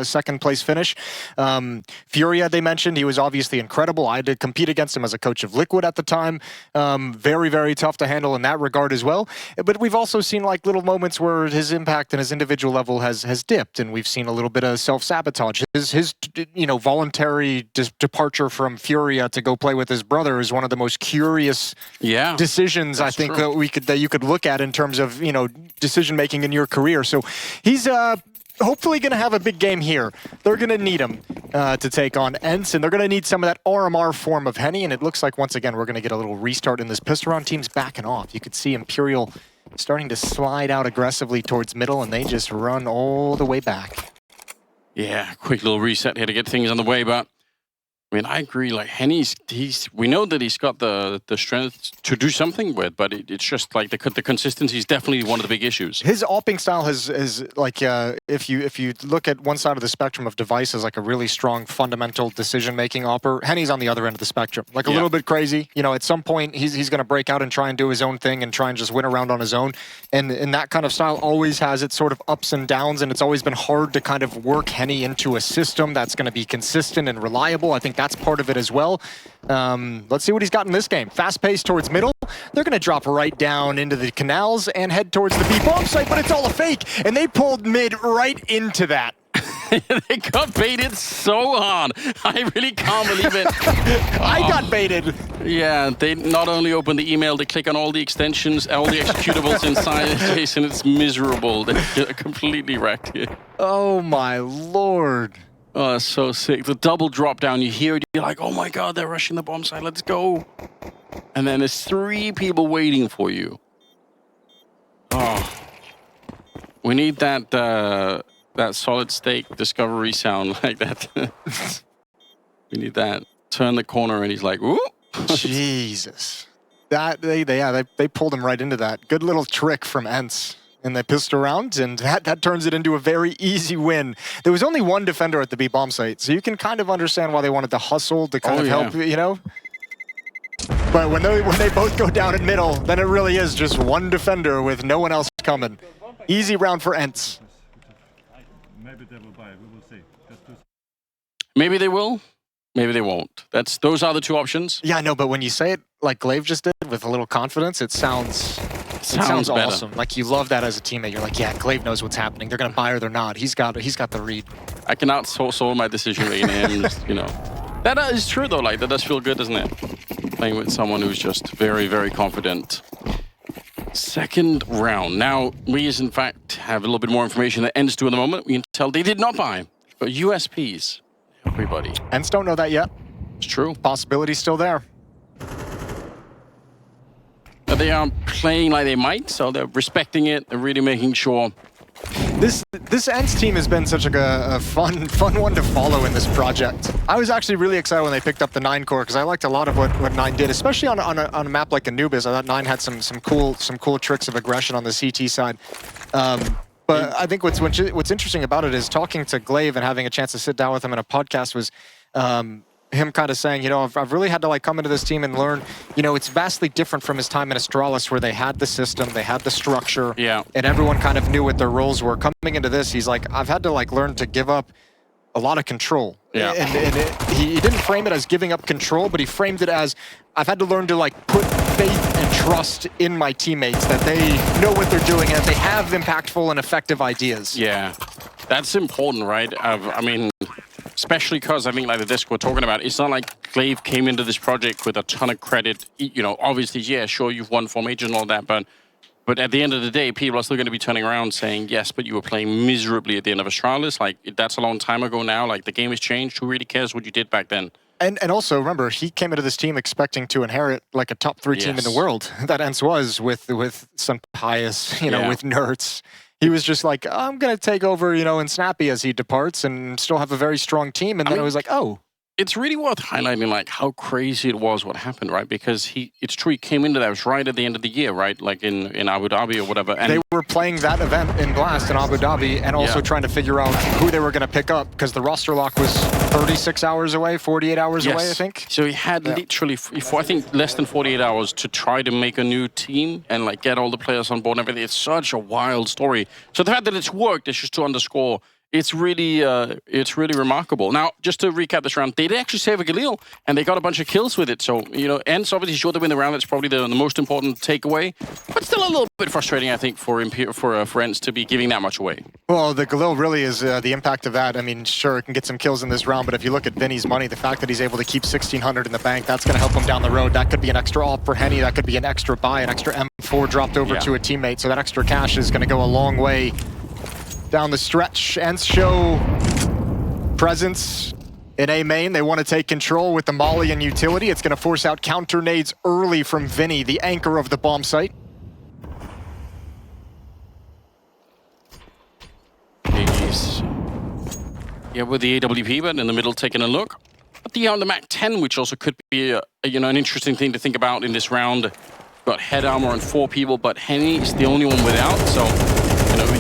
second place finish. Furia, they mentioned, he was obviously incredible. I had to compete against him as a coach of Liquid at the time. Very, very tough to handle in that regard as well. But we've also seen like little moments where his impact and his individual level has dipped, and we've seen a little bit of self-sabotage. His voluntary departure from Furia to go play with his brother is one of the most curious decisions I think that you could look at in terms of decision making in your career. So he's hopefully going to have a big game here. They're going to need him to take on ENCE, and they're going to need some of that RMR form of Henny, and it looks like once again we're going to get a little restart in this pistol round. Team's backing off. You could see Imperial starting to slide out aggressively towards middle, and they just run all the way back. Yeah, quick little reset here to get things on the way, but I mean, I agree. Like Henny's, we know that he's got the strength to do something with, but it's just like the consistency is definitely one of the big issues. His AWPing style is like if you look at one side of the spectrum of devices, like a really strong fundamental decision making AWPer. Henny's on the other end of the spectrum, like a little bit crazy. At some point he's going to break out and try and do his own thing and try and just win around on his own. And that kind of style always has its sort of ups and downs, and it's always been hard to kind of work Henny into a system that's going to be consistent and reliable. I think that's part of it as well. Let's see what he's got in this game. Fast pace towards middle. They're going to drop right down into the canals and head towards the B bomb site, but it's all a fake. And they pulled mid right into that. They got baited so hard. I really can't believe it. I got baited. Yeah, they not only open the email, they click on all the extensions, all the executables inside, Jason. It's miserable. They're completely wrecked here. Oh my lord. Oh, that's so sick. The double drop down, you hear it, you're like, oh my god, they're rushing the bomb site, let's go. And then there's 3 people waiting for you. Oh. We need that solid state discovery sound like that. We need that. Turn the corner and he's like, ooh. Jesus. They pulled him right into that. Good little trick from ENCE in the pistol round, and that turns it into a very easy win. There was only one defender at the B bomb site, so you can kind of understand why they wanted to hustle to kind of help, But when they both go down in middle, then it really is just one defender with no one else coming. Easy round for ENCE. Maybe they will buy. We will see. Maybe they will. Maybe they won't. Those are the 2 options. Yeah, I know, but when you say it like Glaive just did with a little confidence, it sounds awesome. Like you love that as a teammate. You're like, yeah, Glaive knows what's happening. They're gonna buy or they're not. He's got the read. I can outsource my decision making him. That is true though. Like that does feel good, doesn't it? Playing with someone who's just very, very confident. Second round. Now we, in fact, have a little bit more information that ENCE do in the moment. We can tell they did not buy, but USPs. Everybody. ENCE don't know that yet. It's true. Possibility's still there. But they are playing like they might, so they're respecting it. They're really making sure. This ENCE team has been such a fun one to follow in this project. I was actually really excited when they picked up the 9 core because I liked a lot of what 9 did, especially on a map like Anubis. I thought 9 had some cool tricks of aggression on the CT side. But I think what's interesting about it is talking to Glaive and having a chance to sit down with him in a podcast was him kind of saying, I've really had to like come into this team and learn, it's vastly different from his time in Astralis where they had the system, they had the structure, and everyone kind of knew what their roles were. Coming into this, he's like, I've had to like learn to give up a lot of control. Yeah. And he didn't frame it as giving up control, but he framed it as I've had to learn to like put faith and trust in my teammates that they know what they're doing and that they have impactful and effective ideas. Yeah, that's important, right? I mean, especially because I think like the disc we're talking about, it's not like Glaive came into this project with a ton of credit. Obviously, yeah, sure, you've won formation and all that, but at the end of the day, people are still going to be turning around saying, yes, but you were playing miserably at the end of Astralis. Like, that's a long time ago now. Like, the game has changed. Who really cares what you did back then? And also, remember, he came into this team expecting to inherit, like, a top 3 team in the world. That ENCE was with some pious, with nerds. He was just like, I'm going to take over, in Snappy as he departs and still have a very strong team. And then it was like, oh. It's really worth highlighting, like, how crazy it was what happened, right? Because it's true, he came into that, it was right at the end of the year, right? Like in Abu Dhabi or whatever. And they were playing that event in Blast in Abu Dhabi and also trying to figure out who they were going to pick up because the roster lock was 36 hours away, 48 hours away, I think. So he had literally, I think, less than 48 hours to try to make a new team and like get all the players on board and everything. It's such a wild story. So the fact that it's worked is just to underscore It's really remarkable. Now, just to recap this round, they did actually save a Galil, and they got a bunch of kills with it. So, you know, ENCE obviously sure to win the round. That's probably the most important takeaway. But still a little bit frustrating, I think, for ENCE to be giving that much away. Well, the Galil really is the impact of that. I mean, sure, it can get some kills in this round, but if you look at Vinny's money, the fact that he's able to keep 1,600 in the bank, that's going to help him down the road. That could be an extra op for Henny. That could be an extra buy, an extra M4 dropped over to a teammate. So that extra cash is going to go a long way down the stretch. ENCE show presence in A main. They want to take control with the molly and utility. It's going to force out counter nades early from Vinny, the anchor of the bomb site. He's with the AWP, but in the middle taking a look. But on the Mac 10, which also could be an interesting thing to think about in this round. Got head armor on 4 people, but Henny is the only one without, so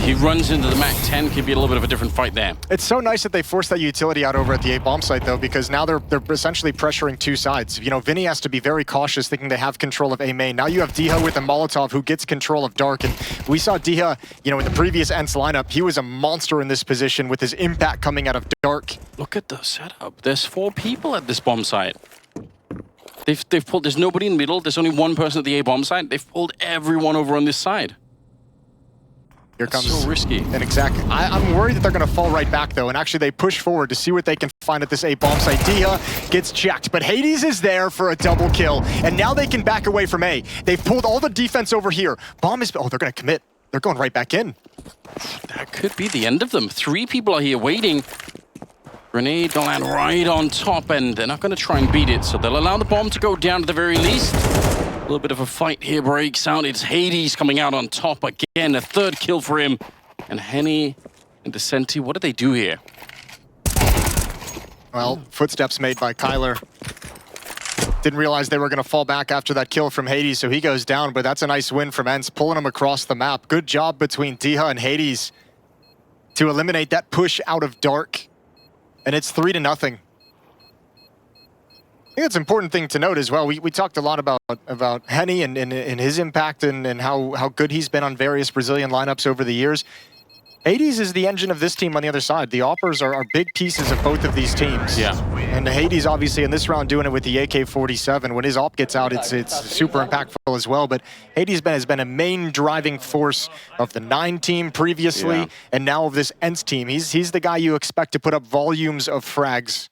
he runs into the Mac 10, could be a little bit of a different fight there. It's so nice that they forced that utility out over at the A bomb site, though, because now they're essentially pressuring 2 sides. You know, Vinny has to be very cautious, thinking they have control of A main. Now you have Diha with a Molotov who gets control of Dark, and we saw Diha, in the previous ENCE lineup, he was a monster in this position with his impact coming out of Dark. Look at the setup. There's 4 people at this bomb site. They've pulled. There's nobody in the middle. There's only 1 person at the A bomb site. They've pulled everyone over on this side. Here comes so risky. And exactly. I'm worried that they're going to fall right back, though, and actually they push forward to see what they can find at this A bomb site. Diha gets checked, but Hades is there for a double kill, and now they can back away from A. They've pulled all the defense over here. Bomb is... Oh, they're going to commit. They're going right back in. That could be the end of them. 3 people are here waiting. Grenade gonna land right on top, and they're not going to try and beat it, so they'll allow the bomb to go down at the very least. A little bit of a fight here breaks out. It's Hades coming out on top again. A 3rd kill for him. And Henny and decenty, what did they do here? Well, footsteps made by Kylar. Didn't realize they were going to fall back after that kill from Hades, so he goes down, but that's a nice win from ENCE, pulling him across the map. Good job between Diha and Hades to eliminate that push out of Dark. And it's 3-0. I think it's an important thing to note as well. We talked a lot about Henny and his impact and how good he's been on various Brazilian lineups over the years. Hades is the engine of this team on the other side. The Oppers are big pieces of both of these teams. Yeah. And Hades obviously in this round doing it with the AK-47. When his op gets out, it's super impactful as well. But Hades has been a main driving force of the 9 team previously, and now of this ENCE team. He's the guy you expect to put up volumes of frags.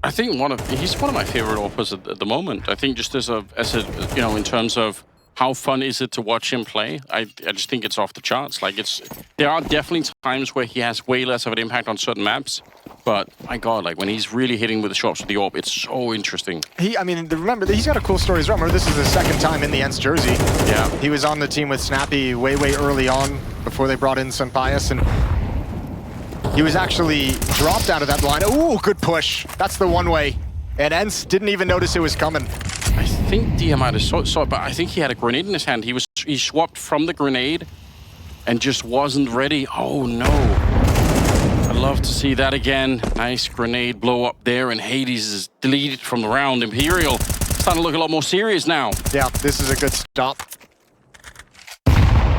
I think he's one of my favorite Oppers at the moment. I think just as a in terms of how fun is it to watch him play, I just think it's off the charts. Like there are definitely times where he has way less of an impact on certain maps, but my God, like when he's really hitting with the shots with the AWP, it's so interesting. Remember, he's got a cool story as well. Remember, this is his 2nd time in the ENCE jersey. Yeah. He was on the team with Snappy way early on before they brought in Sampayas, and he was actually dropped out of that line. Ooh, good push. That's the one way. And ENCE didn't even notice it was coming. I think Diha might have saw it, but I think he had a grenade in his hand. He swapped from the grenade and just wasn't ready. Oh no. I'd love to see that again. Nice grenade blow up there, and Hades is deleted from the round. Imperial starting to look a lot more serious now. Yeah, this is a good stop.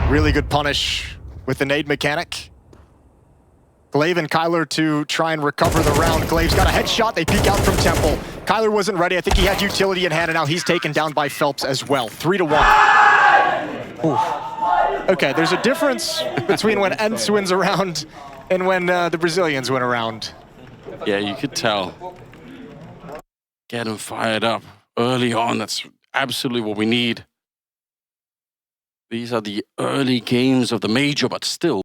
Really good punish with the nade mechanic. Glaive and Kylar to try and recover the round. Glaive's got a headshot. They peek out from Temple. Kylar wasn't ready. I think he had utility in hand, and now he's taken down by Phelps as well. 3-1. Ooh. Okay, there's a difference between when ENCE wins a round and when the Brazilians win a round. Yeah, you could tell. Get him fired up early on. That's absolutely what we need. These are the early games of the major, but still,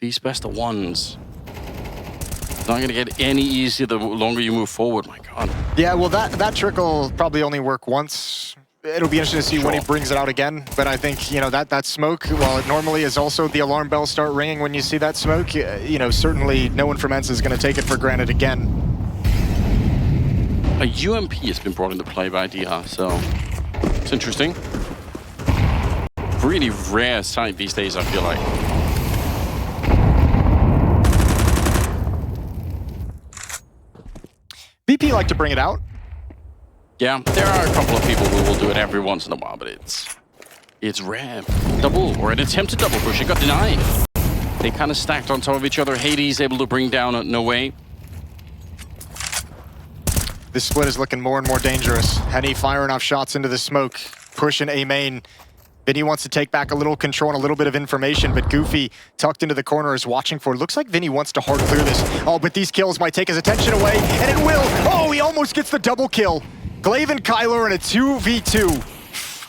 these best of ones. It's not going to get any easier the longer you move forward. My God. Yeah, well, that trick will probably only work once. It'll be interesting to see when he brings it out again. But I think, that smoke, while it normally is also the alarm bells start ringing when you see that smoke, certainly no one from ENCE is going to take it for granted again. A UMP has been brought into play by Diha, so it's interesting. Really rare sight these days, I feel like. BP like to bring it out. Yeah, there are a couple of people who will do it every once in a while, but it's rare. Double, or an attempted double push, it got denied. They kind of stacked on top of each other. Hades able to bring down noway. This split is looking more and more dangerous. Henny firing off shots into the smoke, pushing A main. Vinny wants to take back a little control and a little bit of information, but Goofy, tucked into the corner, is watching for it. Looks like Vinny wants to hard clear this. Oh, but these kills might take his attention away, and it will. Oh, he almost gets the double kill. Glaive and Kylar in a 2v2.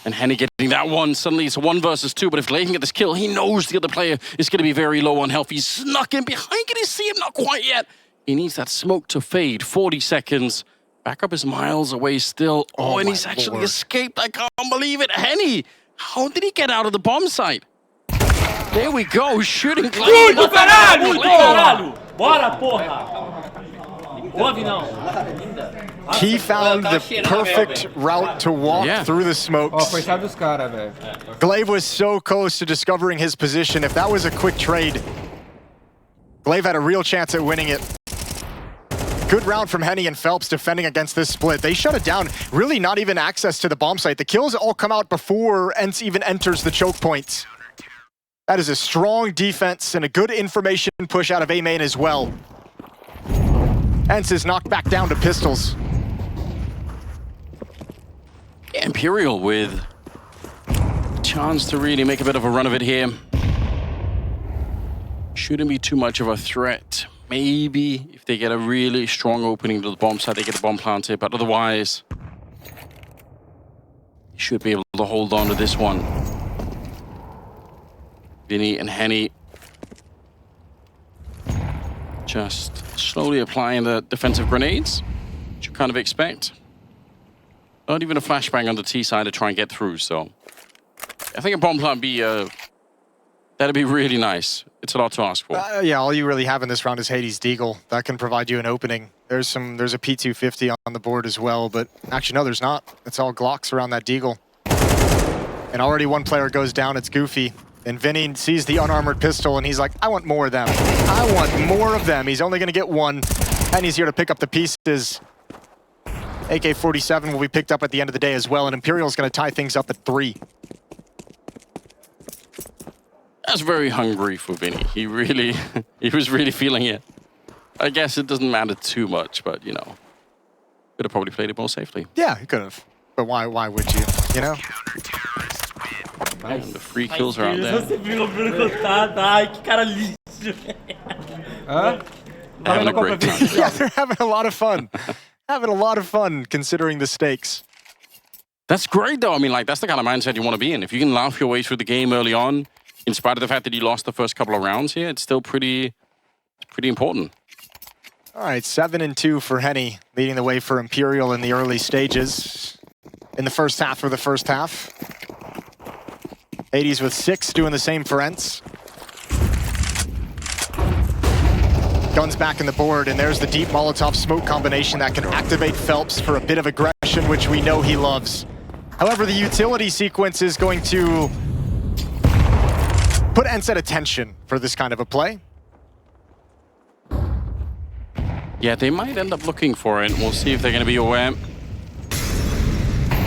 And Henny getting that one. Suddenly it's a 1 versus 2, but if Glaive can get this kill, he knows the other player is going to be very low on health. He's snuck in behind. Can he see him? Not quite yet. He needs that smoke to fade. 40 seconds. Backup is miles away still. Oh, and he's actually escaped. I can't believe it. Henny, how did he get out of the bomb site? There we go, shooting Glaive. Muito caralho! Muito caralho! Bora, porra! Boa, Vinão. He found the perfect route to walk through the smokes. Ó, coitado dos caras, velho. Glaive was so close to discovering his position. If that was a quick trade, Glaive had a real chance at winning it. Good round from Henny and Phelps defending against this split. They shut it down. Really not even access to the bomb site. The kills all come out before ENCE even enters the choke points. That is a strong defense and a good information push out of A main as well. ENCE is knocked back down to pistols. Imperial with a chance to really make a bit of a run of it here. Shouldn't be too much of a threat. Maybe if they get a really strong opening to the bomb site, they get the bomb planted, but otherwise, they should be able to hold on to this one. Vinny and Henny just slowly applying the defensive grenades, which you kind of expect. Not even a flashbang on the T side to try and get through, so I think a bomb plant that'd be really nice. It's a lot to ask for. Yeah, all you really have in this round is Hades Deagle. That can provide you an opening. There's a P250 on the board as well, but actually no, there's not. It's all Glocks around that Deagle. And already one player goes down, it's Goofy. And Vinny sees the unarmored pistol and he's like, I want more of them. I want more of them. He's only gonna get one, and he's here to pick up the pieces. AK-47 will be picked up at the end of the day as well, and Imperial's gonna tie things up at 3. That's very hungry for Vinny. He was really feeling it. I guess it doesn't matter too much, but you know, could have probably played it more safely. Yeah, he could have. But why would you? You know? And the free kills are out there. Você viu contado? Ai, que cara lixo. Hã? Having a great time. Yeah, they're having a lot of fun. Having a lot of fun considering the stakes. That's great though. I mean, like, that's the kind of mindset you want to be in. If you can laugh your way through the game early on, in spite of the fact that you lost the first couple of rounds here, it's still pretty important. All right, 7-2 for Henny, leading the way for Imperial in the early stages. In the first half of the first half. Hades with 6, doing the same for ENCE. Guns back in the board, and there's the deep Molotov smoke combination that can activate Phelps for a bit of aggression, which we know he loves. However, the utility sequence is going to put ENCE at attention for this kind of a play. Yeah, they might end up looking for it. We'll see if they're going to be aware.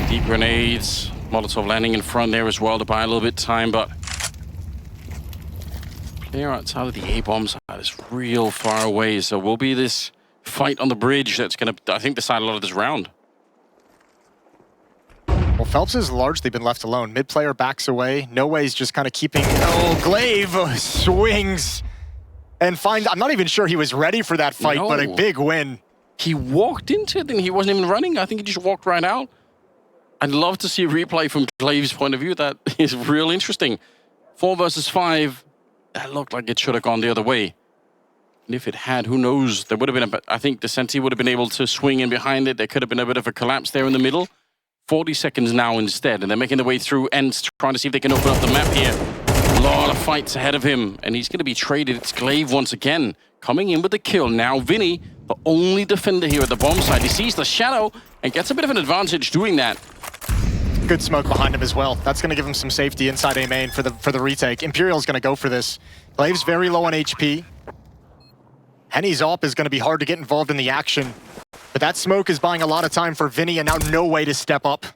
Deep grenades, Molotov landing in front there as well to buy a little bit of time, but player outside of the A-bomb side is real far away, so will be this fight on the bridge that's going to, I think, decide a lot of this round. Well, Phelps has largely been left alone. Mid-player backs away. Noway's just kind of keeping... Oh, Glaive swings and I'm not even sure he was ready for that fight, but a big win. He walked into it and he wasn't even running. I think he just walked right out. I'd love to see a replay from Glaive's point of view. That is real interesting. 4 versus 5. That looked like it should have gone the other way. And if it had, who knows? There would have been I think decenty would have been able to swing in behind it. There could have been a bit of a collapse there in the middle. 40 seconds now instead, and they're making their way through ENCE, trying to see if they can open up the map here. A lot of fights ahead of him, and he's going to be traded. It's Glaive once again, coming in with the kill. Now Vinny, the only defender here at the bomb site. He sees the shadow and gets a bit of an advantage doing that. Good smoke behind him as well. That's going to give him some safety inside A main for the retake. Imperial's going to go for this. Glaive's very low on HP. Henny's op is going to be hard to get involved in the action. But that smoke is buying a lot of time for Vinny, and now no way to step up.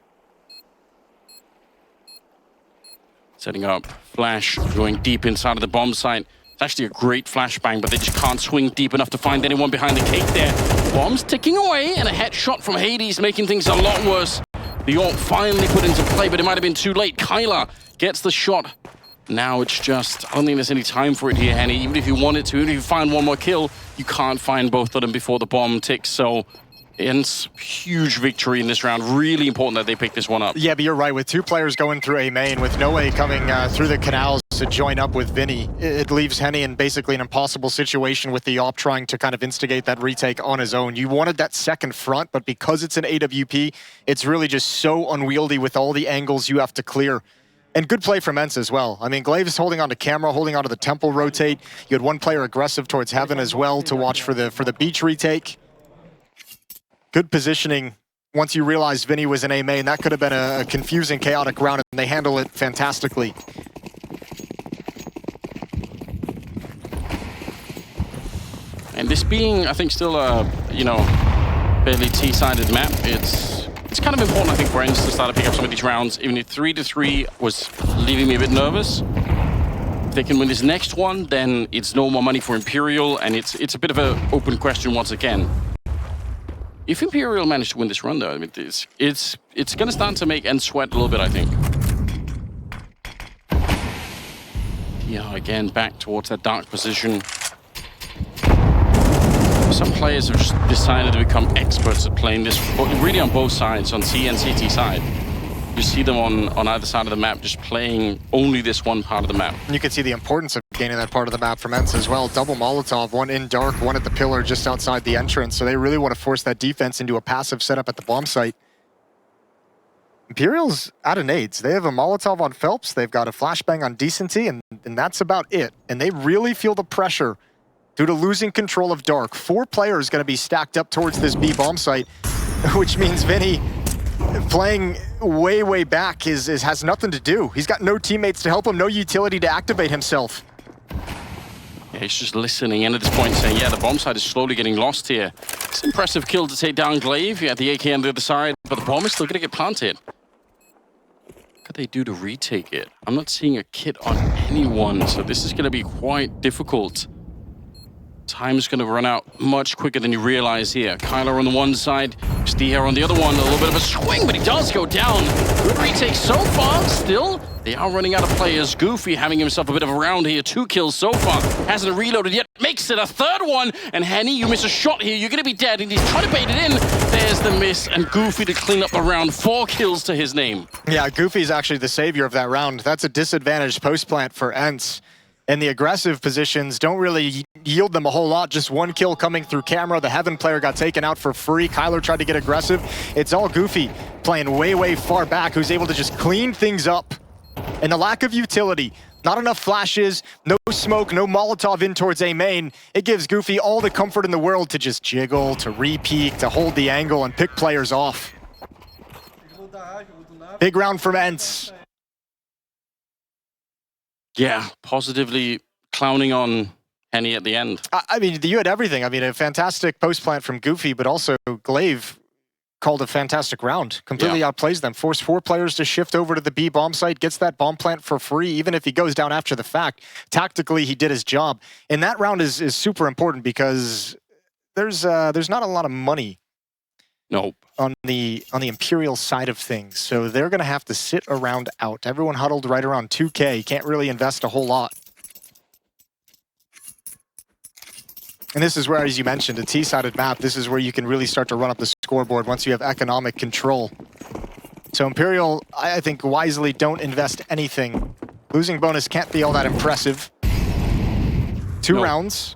Setting up Flash, going deep inside of the bomb site. It's actually a great flashbang, but they just can't swing deep enough to find anyone behind the cake there. Bombs ticking away, and a headshot from Hades making things a lot worse. The ult finally put into play, but it might have been too late. Kylar gets the shot. Now it's just, I don't think there's any time for it here, Henny. Even if you wanted to, even if you find one more kill, you can't find both of them before the bomb ticks. So ENCE, huge victory in this round. Really important that they pick this one up. Yeah, but you're right. With 2 players going through A main, with noway coming through the canals to join up with Vinny, it leaves Henny in basically an impossible situation with the op trying to kind of instigate that retake on his own. You wanted that second front, but because it's an AWP, it's really just so unwieldy with all the angles you have to clear. And good play from ENCE as well. I mean, Glaive is holding on to camera, holding on to the temple rotate. You had one player aggressive towards heaven as well to watch for the beach retake. Good positioning once you realized Vinny was in A main. That could have been a confusing, chaotic round, and they handle it fantastically. And this being, I think, still a, you know, fairly T-sided map, it's kind of important, I think, for ENCE to start to pick up some of these rounds. Even if 3-3 was leaving me a bit nervous, if they can win this next one, then it's no more money for Imperial, and it's a bit of an open question once again. If Imperial manage to win this run, though, I mean, it's going to start to make ENCE sweat a little bit, I think. Yeah, again, back towards that dark position. Some players have just decided to become experts at playing this, really on both sides, on C and CT side. You see them on either side of the map just playing only this one part of the map. You can see the importance of gaining that part of the map from ENCE as well. Double Molotov, one in dark, one at the pillar just outside the entrance. So they really want to force that defense into a passive setup at the bomb site. Imperial's out of nades. They have a Molotov on Phelps, they've got a flashbang on Decenty, and that's about it. And they really feel the pressure due to losing control of dark. 4 players going to be stacked up towards this B bomb site, which means Vinny playing way back has nothing to do. He's got no teammates to help him, no utility to activate himself. Yeah, he's just listening and at this point saying, yeah, the bomb site is slowly getting lost here. It's an impressive kill to take down Glaive. You had the AK on the other side, but the bomb is still going to get planted. What could they do to retake it? I'm not seeing a kit on anyone, so this is going to be quite difficult. Time is going to run out much quicker than you realize here. Kylar on the one side, Stier on the other one. A little bit of a swing, but he does go down. Good retake so far. Still, they are running out of players. Goofy having himself a bit of a round here. 2 kills so far. Hasn't reloaded yet. Makes it a 3rd one. And Henny, you miss a shot here. You're going to be dead. And he's trying to bait it in. There's the miss. And Goofy to clean up the round. 4 kills to his name. Yeah, Goofy's actually the savior of that round. That's a disadvantaged post plant for ENCE. And the aggressive positions don't really yield them a whole lot. Just 1 kill coming through camera. The Heaven player got taken out for free. Kylar tried to get aggressive. It's all Goofy playing way far back, who's able to just clean things up. And the lack of utility, not enough flashes, no smoke, no Molotov in towards A main. It gives Goofy all the comfort in the world to just jiggle, to re-peek, to hold the angle and pick players off. Big round from ENCE. Yeah, positively clowning on Henny at the end. I mean, you had everything. I mean, a fantastic post plant from Goofy, but also Glaive called a fantastic round. Completely outplays them. Forced 4 players to shift over to the B bomb site, gets that bomb plant for free, even if he goes down after the fact. Tactically, he did his job. And that round is super important because there's not a lot of money on the Imperial side of things. So they're going to have to sit around out. Everyone huddled right around 2K. Can't really invest a whole lot. And this is where, as you mentioned, a T-sided map, this is where you can really start to run up the scoreboard once you have economic control. So Imperial, I think, wisely don't invest anything. Losing bonus can't be all that impressive. 2 rounds.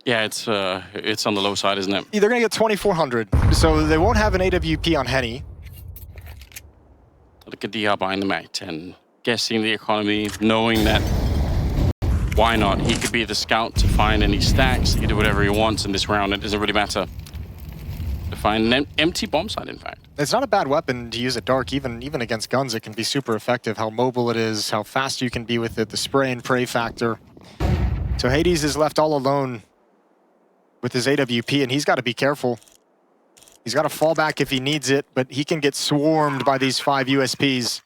Yeah, it's on the low side, isn't it? They're going to get 2,400, so they won't have an AWP on Henny. Look at DR behind the mat and guessing the economy, knowing that why not? He could be the scout to find any stacks. He can do whatever he wants in this round. It doesn't really matter. To find an empty bomb site, in fact. It's not a bad weapon to use at dark. Even against guns, it can be super effective. How mobile it is, how fast you can be with it, the spray and pray factor. So Hades is left all alone with his AWP, and he's got to be careful. He's got to fall back if he needs it, but he can get swarmed by these 5 USPs.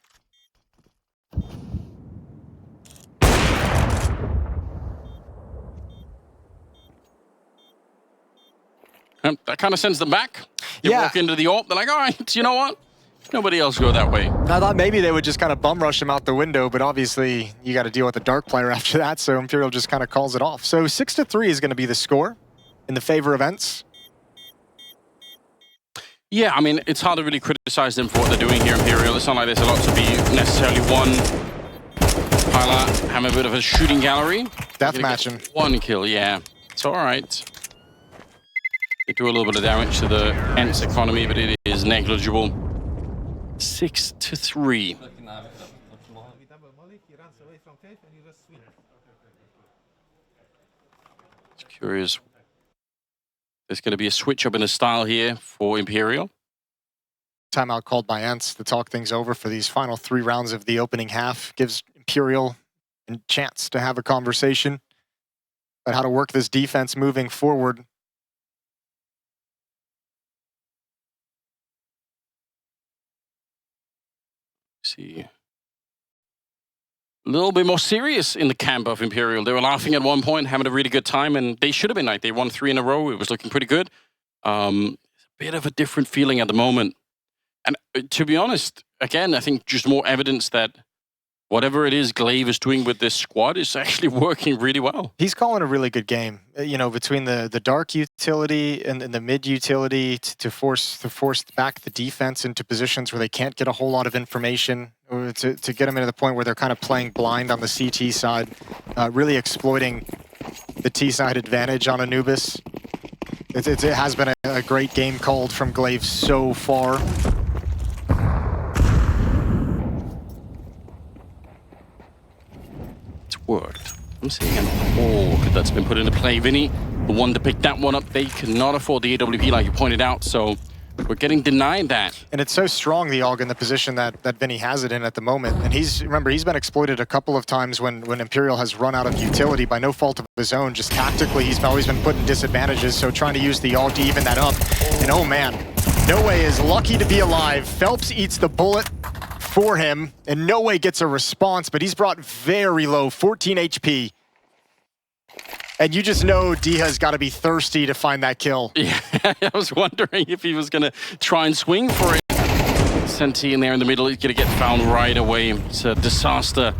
That kind of sends them back. They Yeah. walk into the AWP, they're like, all right, you know what? Nobody else go that way. I thought maybe they would just kind of bum rush him out the window, but obviously you got to deal with the Dark player after that, so Imperial just kind of calls it off. So 6-3 is going to be the score in the favor of ENCE. Yeah, I mean, it's hard to really criticize them for what they're doing here, Imperial. It's not like there's a lot to be necessarily won. Kylar have a bit of a shooting gallery. Death matching. One kill, yeah. It's all right. They do a little bit of damage to the ENCE economy, but it is negligible. 6-3. Just curious. There's going to be a switch up in the style here for Imperial. Timeout called by ENCE to talk things over for these final 3 rounds of the opening half. Gives Imperial a chance to have a conversation about how to work this defense moving forward. See. A little bit more serious in the camp of Imperial. They were laughing at one point, having a really good time, and they should have been. Like, they won 3 in a row. It was looking pretty good. A bit of a different feeling at the moment. And to be honest, again, I think just more evidence that whatever it is Glaive is doing with this squad is actually working really well. He's calling a really good game, you know, between the dark utility and the mid utility to force back the defense into positions where they can't get a whole lot of information, or to get them into the point where they're kind of playing blind on the CT side, really exploiting the T side advantage on Anubis. It has been a great game called from Glaive so far. Worked. I'm seeing an AWP that's been put into play. Vinny, the one to pick that one up, they cannot afford the AWP like you pointed out, so we're getting denied that. And it's so strong, the AUG, in the position that Vinny has it in at the moment. And remember, he's been exploited a couple of times when Imperial has run out of utility by no fault of his own. Just tactically, he's always been put in disadvantages, so trying to use the AUG to even that up. And oh man, noway is lucky to be alive. Phelps eats the bullet for him, and noway gets a response, but he's brought very low, 14 HP. And you just know Diha's got to be thirsty to find that kill. Yeah, I was wondering if he was going to try and swing for it. Decenty in there in the middle, he's going to get found right away. It's a disaster.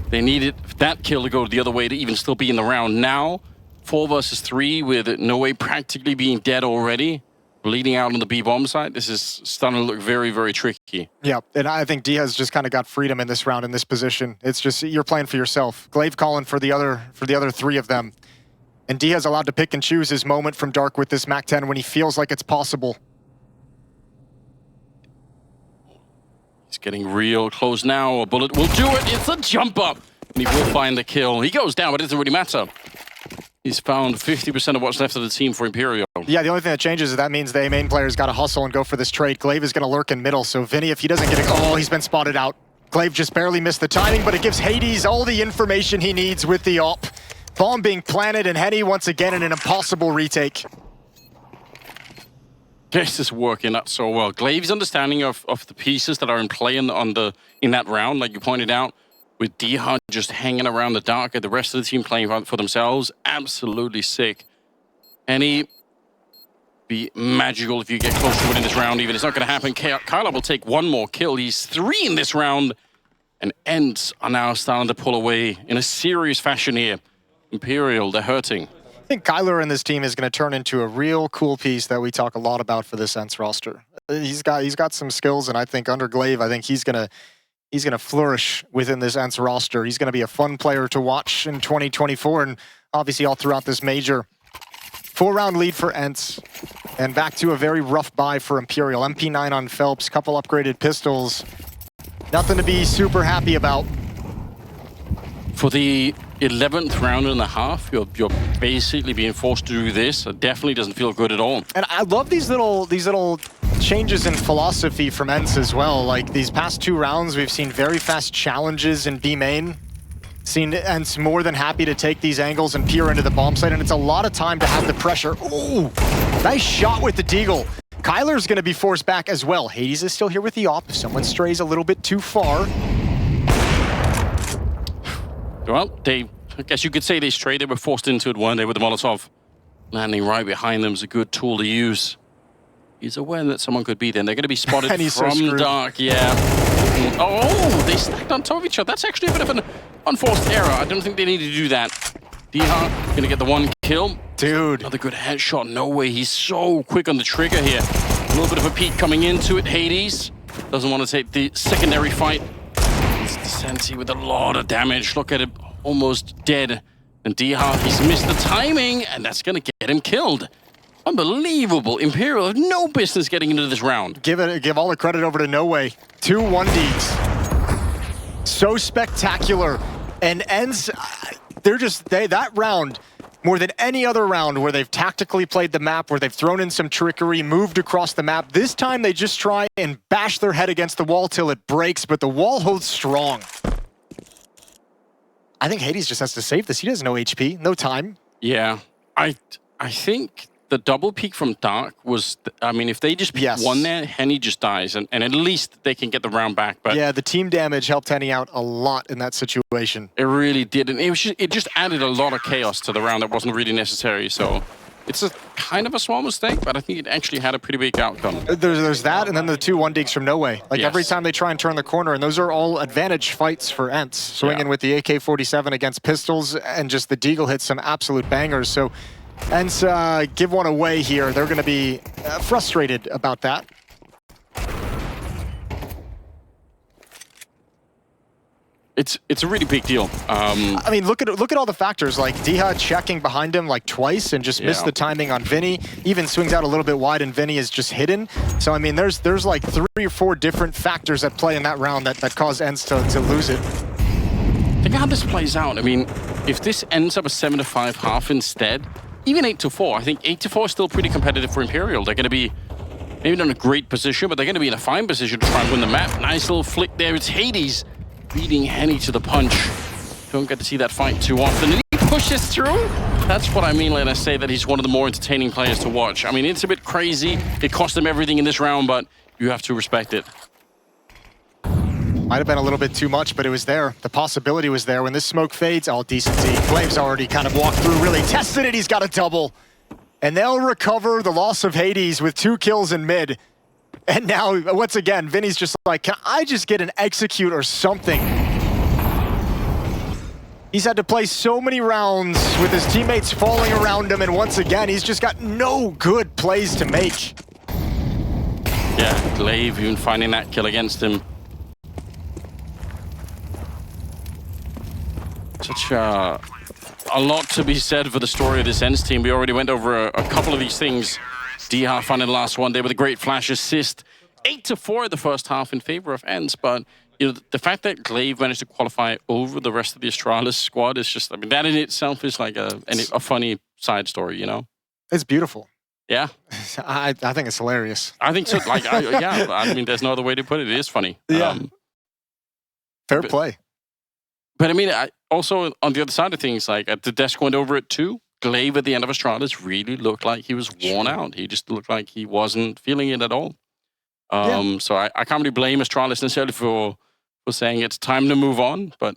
They needed that kill to go the other way to even still be in the round. Now, 4 versus 3 with noway practically being dead already. Bleeding out on the B-bomb side, this is starting to look very, very tricky. Yeah, and I think Diha's just kind of got freedom in this round, in this position. It's just, you're playing for yourself. Glaive calling for the other 3 of them. And Diha's allowed to pick and choose his moment from Dark with this MAC-10 when he feels like it's possible. He's getting real close now. A bullet will do it. It's a jump up. And he will find the kill. He goes down, but it doesn't really matter. He's found 50% of what's left of the team for Imperial. Yeah, the only thing that changes is that means the A main player's got to hustle and go for this trade. Glaive is going to lurk in middle, so Vinny, if he doesn't get it, oh, he's been spotted out. Glaive just barely missed the timing, but it gives Hades all the information he needs with the AWP. Bomb being planted, and Henny once again in an impossible retake. This is working out so well. Glaive's understanding of the pieces that are in play in that round, like you pointed out, with Diha just hanging around the dark and the rest of the team playing for themselves. Absolutely sick. Henny, be magical if you get close to winning this round even. It's not going to happen. Kylar will take 1 more kill. He's 3 in this round. And ENCE are now starting to pull away in a serious fashion here. Imperial, they're hurting. I think Kylar and this team is going to turn into a real cool piece that we talk a lot about for this ENCE roster. He's got some skills, and I think under Glaive, I think he's going to flourish within this ENCE roster. He's going to be a fun player to watch in 2024, and obviously all throughout this major. 4-round lead for ENCE, and back to a very rough buy for Imperial. MP9 on Phelps, couple upgraded pistols. Nothing to be super happy about. For the 11th round and a half, you're basically being forced to do this. It definitely doesn't feel good at all. And I love these little changes in philosophy from ENCE as well. Like these past 2 rounds, we've seen very fast challenges in B main. Seen ENCE more than happy to take these angles and peer into the bomb site, and it's a lot of time to have the pressure. Ooh, nice shot with the deagle. Kylar's going to be forced back as well. Hades is still here with the AWP. If someone strays a little bit too far. Well, I guess you could say they strayed. They were forced into it one day with the Molotov. Landing right behind them is a good tool to use. He's aware that someone could be there. They're going to be spotted And he's from so dark, yeah. Oh, they stacked on top of each other. That's actually a bit of an unforced error. I don't think they need to do that. Diha going to get the one kill. Dude. Another good headshot. No way. He's so quick on the trigger here. A little bit of a peek coming into it. Hades doesn't want to take the secondary fight. It's decenty with a lot of damage. Look at it. Almost dead. And Diha, he's missed the timing, and that's going to get him killed. Unbelievable. Imperial have no business getting into this round. Give all the credit over to noway. 2 1Ds. So spectacular. And ENCE, that round, more than any other round where they've tactically played the map, where they've thrown in some trickery, moved across the map, this time they just try and bash their head against the wall till it breaks, but the wall holds strong. I think Hades just has to save this. He has no HP, no time. Yeah. I think the double peek from dark was, I mean, if they just peek one there, Henny just dies, and at least they can get the round back. But yeah, the team damage helped Henny out a lot in that situation. It really did, and it just added a lot of chaos to the round that wasn't really necessary. So it's a kind of a small mistake, but I think it actually had a pretty big outcome. There's that, and then the 2 1Ds from noway. Like every time they try and turn the corner, and those are all advantage fights for ENCE. Swinging with the AK-47 against pistols, and just the Deagle hits some absolute bangers. So ENCE give one away here. They're going to be frustrated about that. It's a really big deal. I mean, look at all the factors. Like Diha checking behind him like twice and just missed the timing on Vinny. Even swings out a little bit wide and Vinny is just hidden. So I mean, there's like 3 or 4 different factors at play in that round that cause ENCE to lose it. Think how this plays out. I mean, if this ends up a 7-5 half instead, even 8-4, I think 8-4 is still pretty competitive for Imperial. They're going to be maybe not in a great position, but they're going to be in a fine position to try and win the map. Nice little flick there. It's Hades beating Henny to the punch. Don't get to see that fight too often. And he pushes through. That's what I mean when I say that he's one of the more entertaining players to watch. I mean, it's a bit crazy. It cost him everything in this round, but you have to respect it. Might have been a little bit too much, but it was there. The possibility was there. When this smoke fades, all decency. Flame's already kind of walked through, really tested it. He's got a double. And they'll recover the loss of Hades with 2 kills in mid. And now, once again, Vinny's just like, can I just get an execute or something? He's had to play so many rounds with his teammates falling around him, and once again, he's just got no good plays to make. Yeah, Glaive even finding that kill against him. Such a lot to be said for the story of this ENCE team. We already went over a couple of these things. Diha finding the last one there with a great flash assist. 8-4 the first half in favor of ENCE, but you know, the fact that Glaive managed to qualify over the rest of the Astralis squad is just, I mean, that in itself is like a funny side story, you know? It's beautiful. Yeah. I think it's hilarious. I think so. Like, yeah, I mean, there's no other way to put it. It is funny. Yeah. Fair play. But I mean, also on the other side of things, like the desk went over it too. Glaive at the end of Astralis really looked like he was worn out. He just looked like he wasn't feeling it at all. So I can't really blame Astralis necessarily for saying it's time to move on. But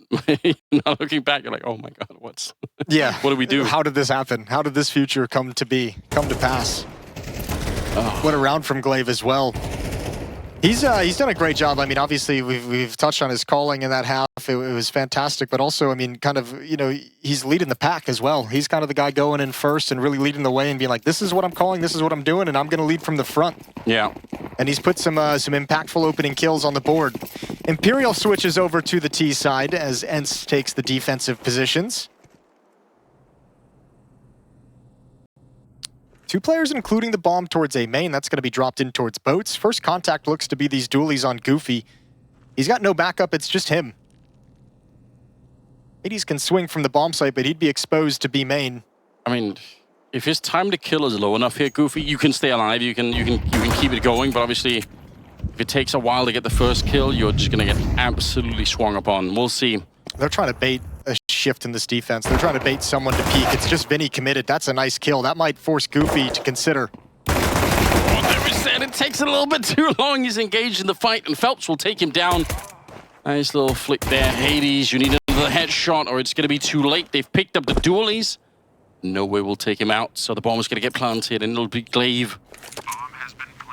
now looking back, you're like, oh my God, what do we do? How did this happen? How did this future come to pass? Oh. What a round from Glaive as well. He's done a great job. I mean, obviously, we've touched on his calling in that half. It was fantastic. But also, I mean, kind of, you know, he's leading the pack as well. He's kind of the guy going in first and really leading the way and being like, this is what I'm calling, this is what I'm doing, and I'm going to lead from the front. Yeah. And he's put some impactful opening kills on the board. Imperial switches over to the T side as ENCE takes the defensive positions. 2 players, including the bomb towards A main. That's going to be dropped in towards boats. First contact looks to be these dualies on Goofy. He's got no backup. It's just him. Hades can swing from the bomb site, but he'd be exposed to B main. I mean, if his time to kill is low enough here, Goofy, you can stay alive. You can keep it going. But obviously, if it takes a while to get the first kill, you're just going to get absolutely swung upon. We'll see. They're trying to bait a shift in this defense. They're trying to bait someone to peek. It's just Vinny committed. That's a nice kill. That might force Goofy to consider. There we said it takes a little bit too long. He's engaged in the fight, and Phelps will take him down. Nice little flick there. Hades, you need another headshot, or it's going to be too late. They've picked up the dualies. noway will take him out. So the bomb is going to get planted, and it'll be Glaive.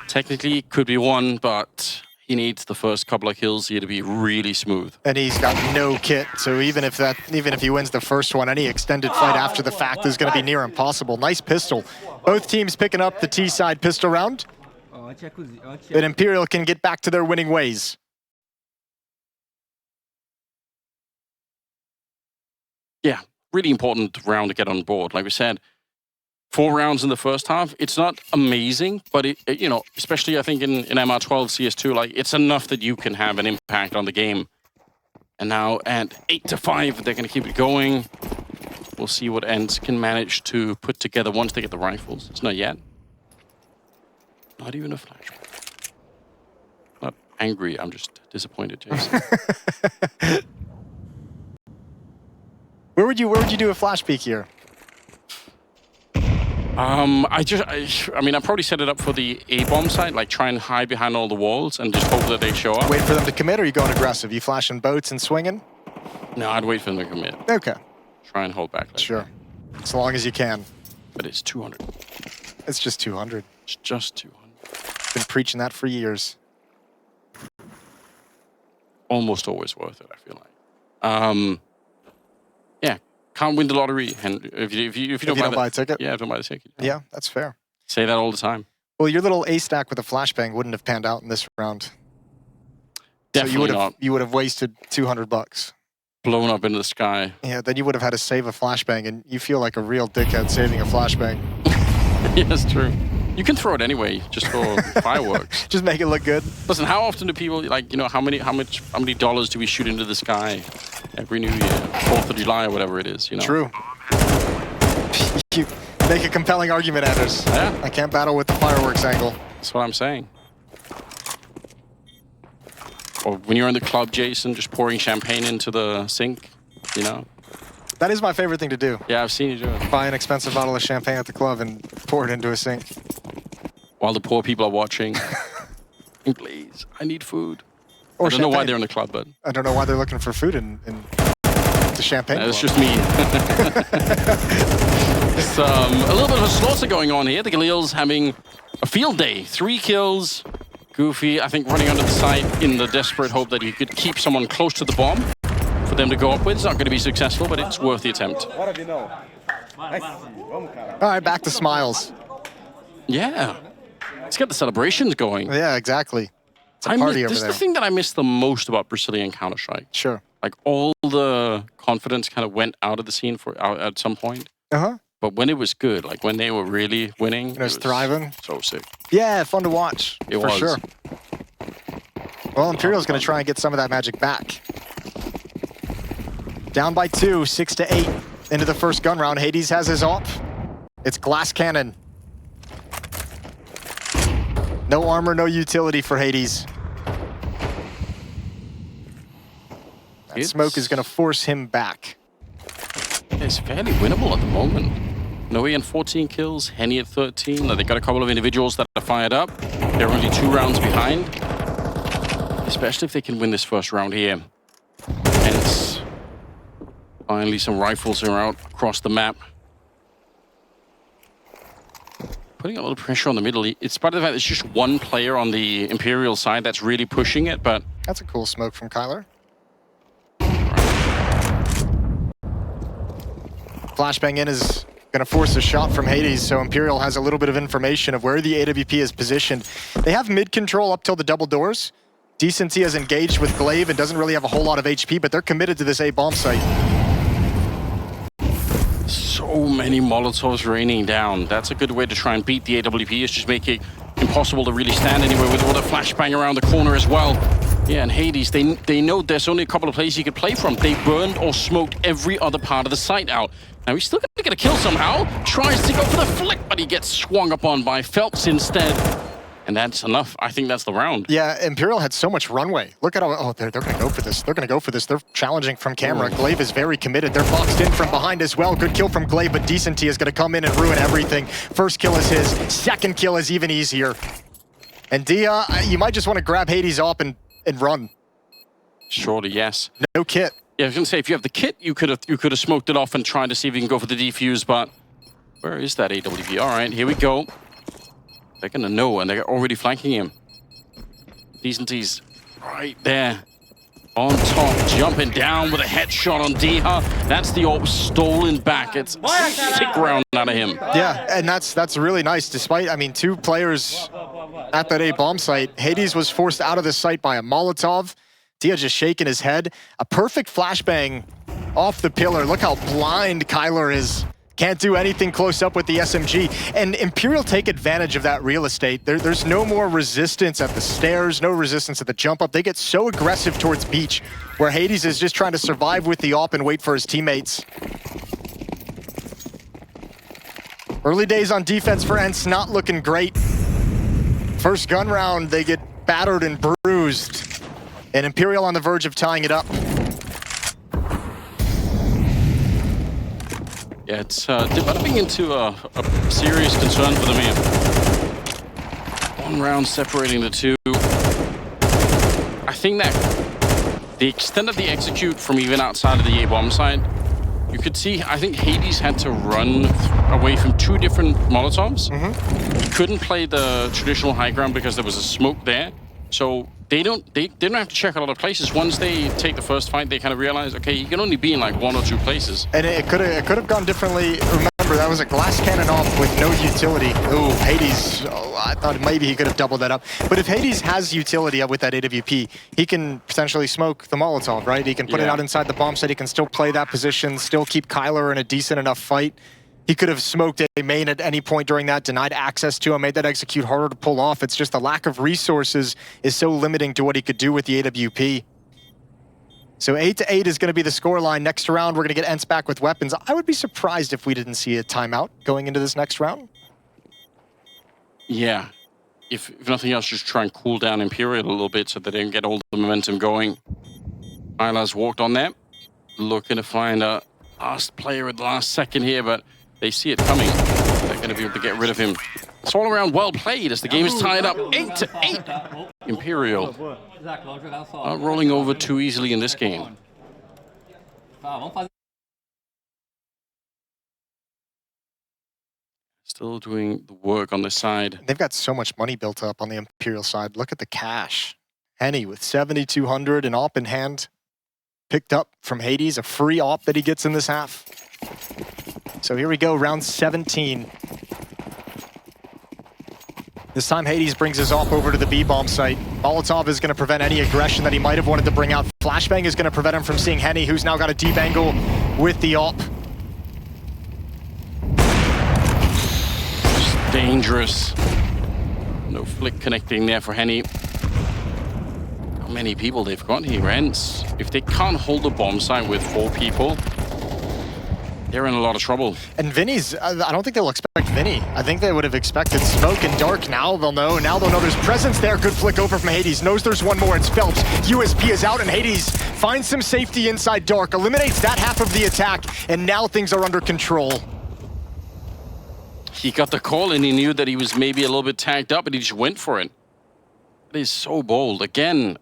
Technically, it could be one, but he needs the first couple of kills here to be really smooth. And he's got no kit, so even if he wins the first one, any extended fight after the fact is going to be near impossible. Nice pistol. Both teams picking up the T-side pistol round. And Imperial can get back to their winning ways. Yeah, really important round to get on board. Like we said, 4 rounds in the first half. It's not amazing, but it you know, especially I think in MR12 CS2, like it's enough that you can have an impact on the game. And now at 8-5, they're going to keep it going. We'll see what ENCE can manage to put together once they get the rifles. It's not yet. Not even a flashback. Not angry. I'm just disappointed, Jason. Where would you do a flash peek here? I mean, I probably set it up for the A-bomb side, like try and hide behind all the walls and just hope that they show up. Wait for them to commit, or are you going aggressive? You flashing boats and swinging? No, I'd wait for them to commit. Okay. Try and hold back. Like Sure. As long as you can. But it's 200. It's just 200. It's just 200. Been preaching that for years. Almost always worth it, I feel like. Yeah, can't win the lottery. And if you don't buy a ticket? Yeah, don't buy the ticket. Yeah, that's fair. Say that all the time. Well, your little A stack with a flashbang wouldn't have panned out in this round. Definitely so not. You would have wasted $200. Blown up into the sky. Yeah, then you would have had to save a flashbang, and you feel like a real dickhead saving a flashbang. Yeah, that's true. You can throw it anyway, just for fireworks. Just make it look good. Listen, how often do people, like, you know, how many dollars do we shoot into the sky every New Year, 4th of July or whatever it is, you know? True. You make a compelling argument, Anders. Yeah. I can't battle with the fireworks angle. That's what I'm saying. Or when you're in the club, Jason, just pouring champagne into the sink, you know? That is my favorite thing to do. Yeah, I've seen you do it. Buy an expensive bottle of champagne at the club and pour it into a sink. While the poor people are watching. Please, I need food. Or I don't know why champagne. they're in the club, but... I don't know why they're looking for food in the champagne It's club. just me. It's a little bit of a slaughter going on here. The Galil's having a field day. 3 kills. Goofy, I think, running under the site in the desperate hope that he could keep someone close to the bomb for them to go up with. It's not going to be successful, but it's worth the attempt. All right, back to smiles. Yeah. Let's get the celebrations going. Yeah, exactly. It's a party over This is there. the thing that I miss the most about Brazilian Counter-Strike. Sure. Like, all the confidence kind of went out of the scene at some point. Uh-huh. But when it was good, like when they were really winning, It was thriving. So sick. Yeah, fun to watch. It for was. sure. Well, Imperial's going to try and get some of that magic back. Down by 2, 6-8 into the first gun round. Hades has his op. It's glass cannon. No armor, no utility for Hades. That smoke is going to force him back. It's fairly winnable at the moment. noway and 14 kills, Henny at 13. They got a couple of individuals that are fired up. They're only 2 rounds behind. Especially if they can win this first round here. ENCE. Finally, some rifles are out across the map. Putting a little pressure on the middle. It's part of the fact there's just one player on the Imperial side that's really pushing it, but... That's a cool smoke from Kylar. Flashbang in is going to force a shot from Hades, so Imperial has a little bit of information of where the AWP is positioned. They have mid control up till the double doors. Decenty has engaged with Glaive and doesn't really have a whole lot of HP, but they're committed to this A-bomb site. So many Molotovs raining down. That's a good way to try and beat the AWP. It's just make it impossible to really stand anywhere with all the flashbang around the corner as well. Yeah, and Hades, they know there's only a couple of places he could play from. They burned or smoked every other part of the site out. Now he's still going to get a kill somehow. Tries to go for the flick, but he gets swung upon by Phelps instead. And that's enough. I think that's the round. Yeah, Imperial had so much runway. Look at how, oh, they're going to go for this. They're going to go for this. They're challenging from camera. Glaive is very committed. They're boxed in from behind as well. Good kill from Glaive, but Decenty is going to come in and ruin everything. First kill is his. Second kill is even easier. And Dia, you might just want to grab Hades up and run. Surely, yes. No kit. Yeah, I was going to say, if you have the kit, you could have smoked it off and tried to see if you can go for the defuse, but Where is that AWP? All right, here we go. They're gonna know, and they're already flanking him. Decenty's right there. On top, jumping down with a headshot on Diha. That's the AWP stolen back. It's a sick round out of him. Yeah, and that's really nice. Despite, I mean, 2 players at that A bomb site. Hades was forced out of the site by a Molotov. Dia just shaking his head. A perfect flashbang off the pillar. Look how blind Kylar is. Can't do anything close up with the SMG. And Imperial take advantage of that real estate. There's no more resistance at the stairs, no resistance at the jump up. They get so aggressive towards beach, where Hades is just trying to survive with the AWP and wait for his teammates. Early days on defense for ENCE, not looking great. First gun round, they get battered and bruised. And Imperial on the verge of tying it up. Yeah, it's developing into a serious concern for them here. 1 round separating the 2. I think that the extent of the execute from even outside of the A-bomb side, you could see, I think Hades had to run away from 2 different Molotovs. He couldn't play the traditional high ground because there was a smoke there. So they don't have to check a lot of places. Once they take the first fight, they kind of realize, okay, you can only be in like 1 or 2 places. And it could have gone differently. Remember, that was a glass cannon off with no utility. Ooh, Hades, I thought maybe he could have doubled that up. But if Hades has utility up with that AWP, he can potentially smoke the Molotov, right? He can put it out inside the bomb site. He can still play that position, still keep Kylar in a decent enough fight. He could have smoked a main at any point during that, denied access to him, made that execute harder to pull off. It's just the lack of resources is so limiting to what he could do with the AWP. So 8-8 is going to be the scoreline. Next round, we're going to get ENCE back with weapons. I would be surprised if we didn't see a timeout going into this next round. Yeah. If nothing else, just try and cool down Imperial a little bit so that they can get all the momentum going. Kylar's walked on there. Looking to find a last player at the last second here, but they see it coming. They're going to be able to get rid of him. It's all around well played as the game is tied up 8-8. Imperial not rolling over too easily in this game. Still doing the work on this side. They've got so much money built up on the Imperial side. Look at the cash. Henny with 7,200 and AWP in hand. Picked up from Hades, a free AWP that he gets in this half. So here we go, round 17. This time Hades brings his AWP over to the B-bomb site. Molotov is going to prevent any aggression that he might have wanted to bring out. Flashbang is going to prevent him from seeing Henny, who's now got a deep angle with the AWP. Just dangerous. No flick connecting there for Henny. How many people they've got here, ENCE? If they can't hold the bomb site with 4 people, they're in a lot of trouble. And Vinny's, I don't think they'll expect Vinny. I think they would have expected Smoke and Dark. Now they'll know. Now they'll know there's presence there. Good flick over from Hades. Knows there's one more. It's Phelps. USP is out and Hades finds some safety inside Dark. Eliminates that half of the attack. And now things are under control. He got the call and he knew that he was maybe a little bit tagged up and he just went for it. That is so bold. Again,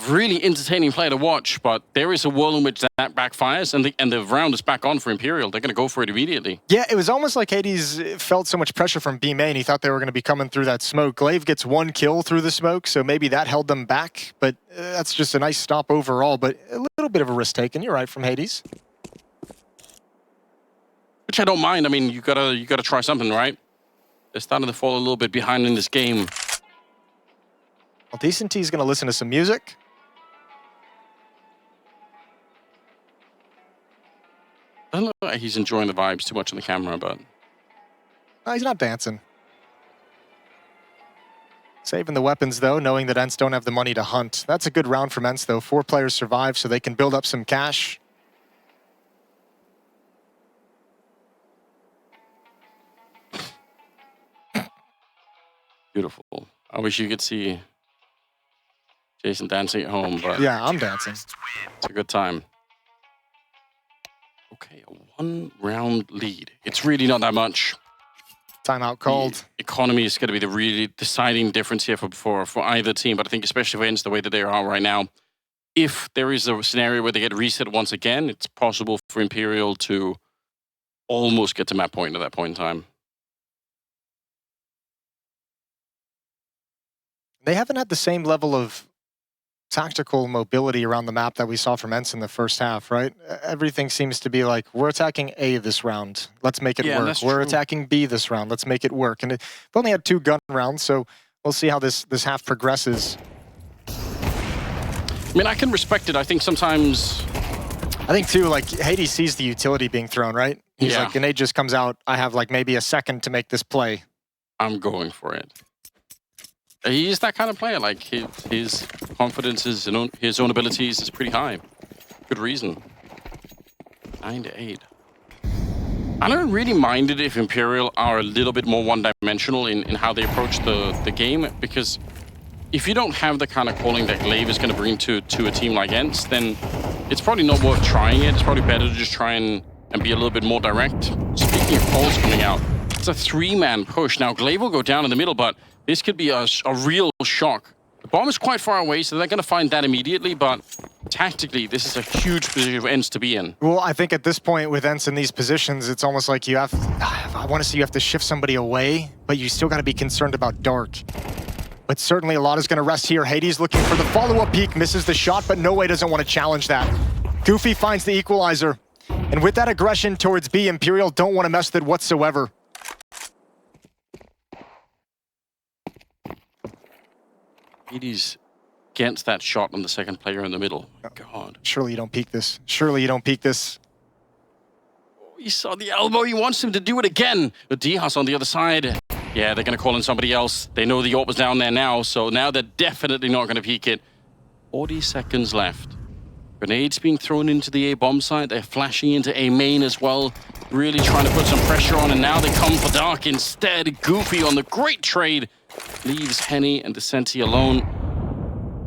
really entertaining play to watch, but there is a world in which that backfires and the round is back on for Imperial. They're going to go for it immediately. Yeah, it was almost like Hades felt so much pressure from B main. He thought they were going to be coming through that smoke. Glaive gets 1 kill through the smoke, so maybe that held them back, but that's just a nice stop overall, but a little bit of a risk taken. You're right, from Hades. Which I don't mind. I mean, you gotta try something, right? They're starting to fall a little bit behind in this game. Well, decenty is going to listen to some music. I don't know if he's enjoying the vibes too much on the camera, but... No, he's not dancing. Saving the weapons, though, knowing that ENCE don't have the money to hunt. That's a good round from ENCE, though. 4 players survive, so they can build up some cash. Beautiful. I wish you could see Jason dancing at home, but... Yeah, I'm dancing. It's a good time. Okay, a 1-round lead. It's really not that much. Timeout called. The economy is going to be the really deciding difference here for either team, but I think especially for ENCE, the way that they are right now, if there is a scenario where they get reset once again, it's possible for Imperial to almost get to map point at that point in time. They haven't had the same level of tactical mobility around the map that we saw from ENCE in the first half, right? Everything seems to be like, we're attacking A this round, let's make it work. We're attacking B this round, let's make it work. And we've only had 2 gun rounds, so we'll see how this half progresses. I mean, I can respect it. I think sometimes... I think too, like, Hades sees the utility being thrown, right? He's like, grenade just comes out, I have like maybe a second to make this play. I'm going for it. He's that kind of player. Like, his confidence in his own abilities is pretty high. Good reason. 9-8. I don't really mind it if Imperial are a little bit more one-dimensional in how they approach the game, because if you don't have the kind of calling that Glaive is going to bring to a team like ENCE, then it's probably not worth trying it. It's probably better to just try and be a little bit more direct. Speaking of calls coming out, it's a 3-man push. Now, Glaive will go down in the middle, but this could be a real shock. The bomb is quite far away, so they're going to find that immediately, but tactically, this is a huge position for ENCE to be in. Well, I think at this point with ENCE in these positions, it's almost like you have... I want to say you have to shift somebody away, but you still got to be concerned about Dark. But certainly a lot is going to rest here. Hades looking for the follow-up peek, misses the shot, but noway doesn't want to challenge that. Goofy finds the equalizer. And with that aggression towards B, Imperial don't want to mess with it whatsoever. Hades gets that shot on the second player in the middle. God. Surely you don't peek this. Surely you don't peek this. He saw the elbow. He wants him to do it again. But Dihas on the other side. Yeah, they're going to call in somebody else. They know the AWP is down there now, so now they're definitely not going to peek it. 40 seconds left. Grenades being thrown into the A bomb site. They're flashing into A main as well. Really trying to put some pressure on, and now they come for Dark instead. Goofy on the great trade. Leaves Henny and decenty alone.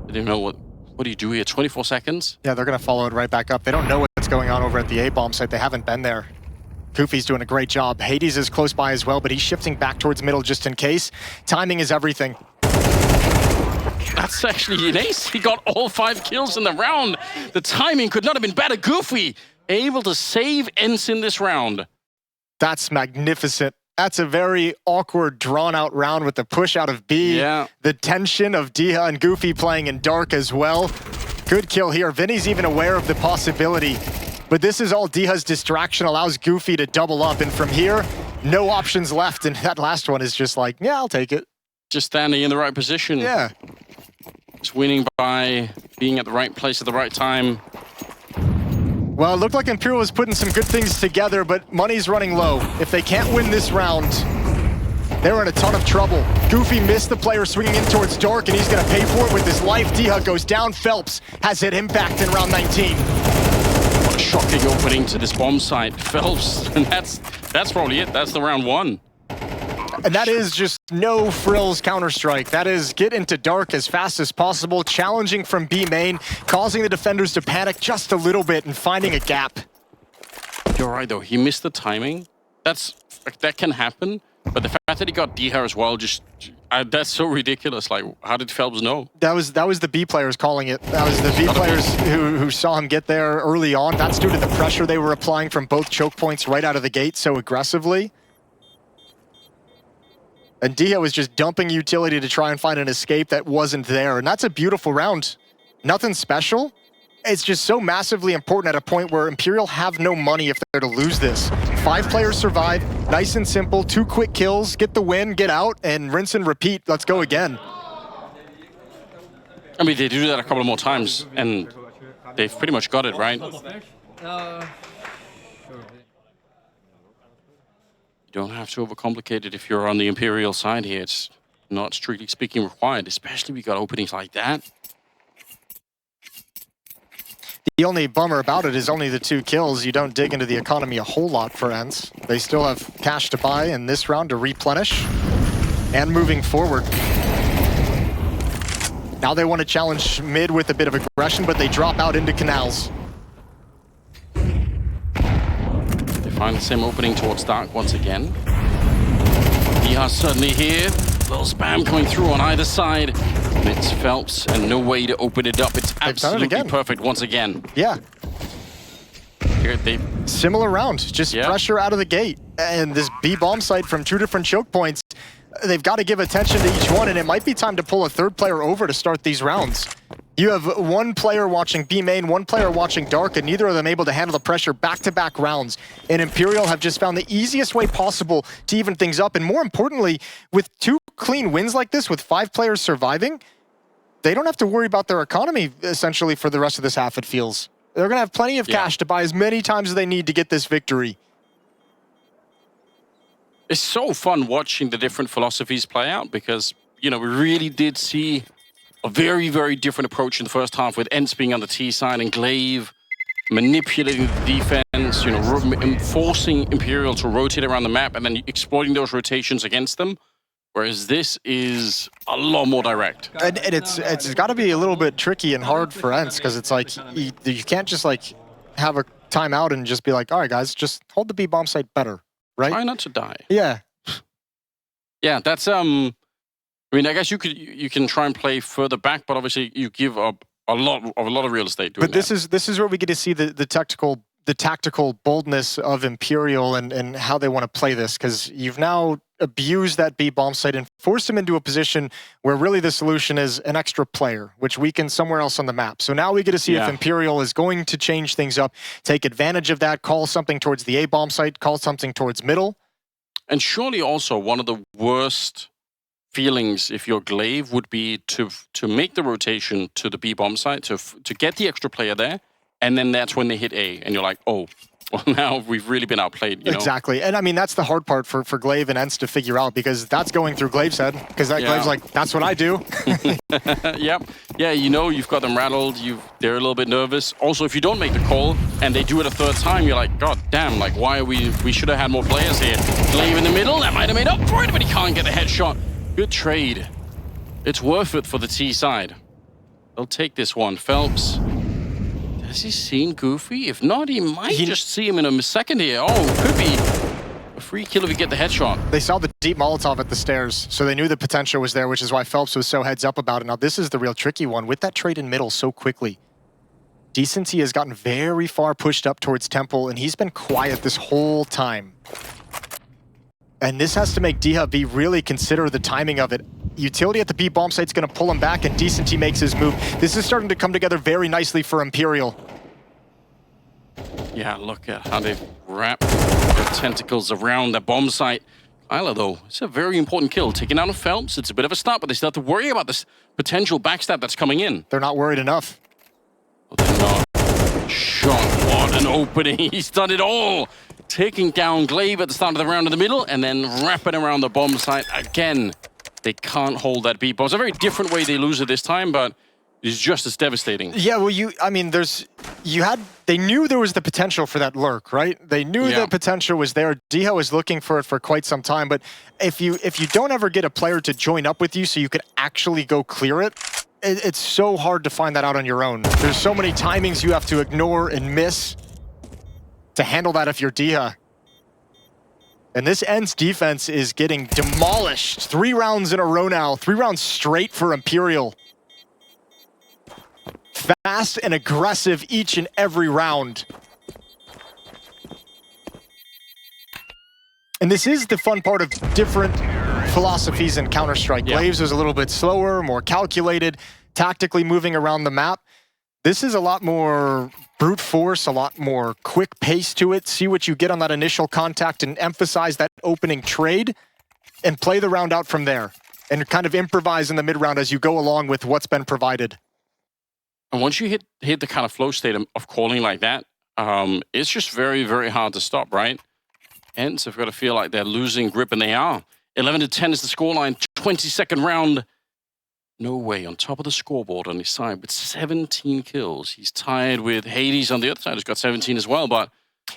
They didn't know what do you do here? 24 seconds? Yeah, they're going to follow it right back up. They don't know what's going on over at the A bomb site. They haven't been there. Goofy's doing a great job. Hades is close by as well, but he's shifting back towards middle just in case. Timing is everything. That's actually an ace. He got all 5 kills in the round. The timing could not have been better. Goofy able to save ENCE in this round. That's magnificent. That's a very awkward, drawn-out round with the push out of B. Yeah. The tension of Diha and Goofy playing in Dark as well. Good kill here. Vinny's even aware of the possibility. But this is all Diha's distraction, allows Goofy to double up. And from here, no options left. And that last one is just like, yeah, I'll take it. Just standing in the right position. Yeah. Just winning by being at the right place at the right time. Well, it looked like Imperial was putting some good things together, but money's running low. If they can't win this round, they're in a ton of trouble. Goofy missed the player swinging in towards Dark, and he's going to pay for it with his life. Diha goes down. Phelps has hit impact in round 19. What a shocking opening to this bomb site. Phelps, and that's probably it. That's the round 1. And that is just no frills Counter-Strike. That is get into Dark as fast as possible, challenging from B main, causing the defenders to panic just a little bit and finding a gap. You're right, though. He missed the timing. That can happen. But the fact that he got Diha as well, that's so ridiculous. Like, how did Phelps know? That was the B players calling it. That was the B players who saw him get there early on. That's due to the pressure they were applying from both choke points right out of the gate so aggressively. And Diha was just dumping utility to try and find an escape that wasn't there. And that's a beautiful round. Nothing special. It's just so massively important at a point where Imperial have no money if they're to lose this. 5 players survive, nice and simple, 2 quick kills, get the win, get out, and rinse and repeat. Let's go again. I mean, they do that a couple more times, and they've pretty much got it, right? You don't have to overcomplicate it if you're on the Imperial side here. It's not strictly speaking required, especially if you got openings like that. The only bummer about it is only the 2 kills. You don't dig into the economy a whole lot for ENCE. They still have cash to buy in this round to replenish. And moving forward. Now they want to challenge mid with a bit of aggression, but they drop out into canals. Find the same opening towards Dark once again. Diha's suddenly here. Little spam coming through on either side. And it's Phelps and no way to open it up. It's absolutely perfect once again. Yeah. Here Similar round, just pressure out of the gate. And this B bomb site from 2 different choke points, they've got to give attention to each one, and it might be time to pull a third player over to start these rounds. You have one player watching B main, one player watching dark, and neither of them able to handle the pressure back-to-back rounds. And Imperial have just found the easiest way possible to even things up. And more importantly, with 2 clean wins like this, with 5 players surviving, they don't have to worry about their economy, essentially, for the rest of this half, it feels. They're going to have plenty of cash to buy as many times as they need to get this victory. It's so fun watching the different philosophies play out because, you know, we really did see a very, very different approach in the first half with ENCE being on the T side and Glaive manipulating the defense, you know, forcing Imperial to rotate around the map and then exploiting those rotations against them. Whereas this is a lot more direct. And it's got to be a little bit tricky and hard for ENCE because it's like you can't just like have a timeout and just be like, all right, guys, just hold the B bomb site better, right? Try not to die. Yeah. Yeah, that's I mean, I guess you can try and play further back, but obviously you give up a lot of real estate doing that. But this is where we get to see the tactical boldness of Imperial and how they want to play this, because you've now abused that B bomb site and forced them into a position where really the solution is an extra player, which weakens somewhere else on the map. So now we get to see if Imperial is going to change things up, take advantage of that, call something towards the A bomb site, call something towards middle. And surely also one of the worst feelings if you're Glaive would be to make the rotation to the B bomb site, to get the extra player there, and then that's when they hit A, and you're like, oh, well, now we've really been outplayed, you know? Exactly. And I mean, that's the hard part for Glaive and ENCE to figure out, because that's going through Glaive's head, because that Glaive's like, that's what I do. Yep. Yeah, you know, you've got them rattled, they're a little bit nervous. Also, if you don't make the call and they do it a third time, you're like, God damn, like, why are we should have had more players here. Glaive in the middle, that might have made up for it, but he can't get the headshot. Good trade. It's worth it for the T side. They'll take this one. Phelps. Has he seen Goofy? If not, he might just see him in a second here. Oh, could be a free kill if he get the headshot. They saw the deep Molotov at the stairs, so they knew the potential was there, which is why Phelps was so heads up about it. Now, this is the real tricky one. With that trade in middle so quickly, Decenty has gotten very far pushed up towards Temple, and he's been quiet this whole time. And this has to make DHB really consider the timing of it. Utility at the B bomb site's going to pull him back, and Decenty makes his move. This is starting to come together very nicely for Imperial. Yeah, look at how they've wrapped their tentacles around the bomb site. Kylar, though, it's a very important kill. Taking out of Phelps, it's a bit of a start, but they still have to worry about this potential backstab that's coming in. They're not worried enough. Well, they're not. Shot, what an opening. He's done it all. Taking down Glaive at the start of the round in the middle, and then wrapping around the bomb site again. They can't hold that B bomb. It's a very different way they lose it this time, but it's just as devastating. Yeah, well, they knew there was the potential for that lurk, right? They knew the potential was there. Diho was looking for it for quite some time, but if you don't ever get a player to join up with you so you can actually go clear it, it's so hard to find that out on your own. There's so many timings you have to ignore and miss to handle that if you're Diha. And this ENCE defense is getting demolished. 3 rounds in a row now. 3 rounds straight for Imperial. Fast and aggressive each and every round. And this is the fun part of different philosophies in Counter-Strike. Glaives was a little bit slower, more calculated, tactically moving around the map. This is a lot more brute force, a lot more quick pace to it. See what you get on that initial contact and emphasize that opening trade and play the round out from there and kind of improvise in the mid-round as you go along with what's been provided. And once you hit the kind of flow state of calling like that, it's just very, very hard to stop, right? ENCE have got to feel like they're losing grip, and they are. 11-10 is the scoreline, 22nd round. noway on top of the scoreboard on his side with 17 kills. He's tied with Hades on the other side, who's got 17 as well, but...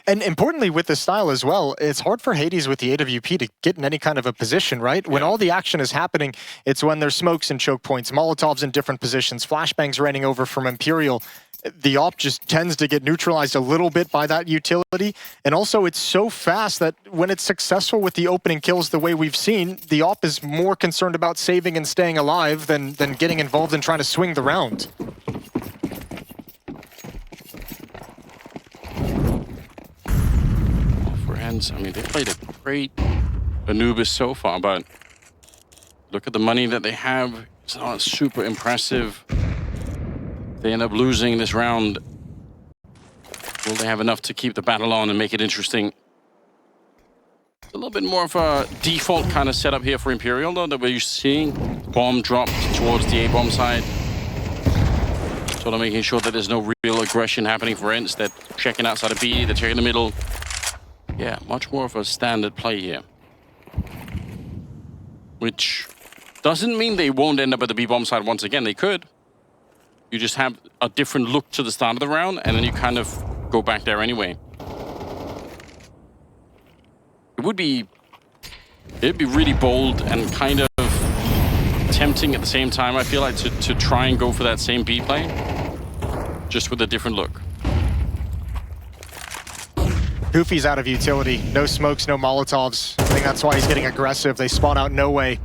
And importantly, with this style as well, it's hard for Hades with the AWP to get in any kind of a position, right? When all the action is happening, it's when there's smokes and choke points, Molotovs in different positions, flashbangs raining over from Imperial. The AWP just tends to get neutralized a little bit by that utility. And also, it's so fast that when it's successful with the opening kills the way we've seen, the AWP is more concerned about saving and staying alive than getting involved in trying to swing the round. ENCE, I mean, they played a great Anubis so far, but look at the money that they have. It's not super impressive. They end up losing this round. Will they have enough to keep the battle on and make it interesting? It's a little bit more of a default kind of setup here for Imperial, though, that we're seeing. Bomb dropped towards the A-bomb side. Sort of making sure that there's no real aggression happening for ENCE. They're checking outside of B, they're checking the middle. Yeah, much more of a standard play here. Which doesn't mean they won't end up at the B-bomb side once again. They could. You just have a different look to the start of the round, and then you kind of go back there anyway. It'd be really bold and kind of tempting at the same time, I feel like, to try and go for that same B play, just with a different look. Goofy's out of utility. No smokes, no Molotovs. I think that's why he's getting aggressive. They spawn out noway.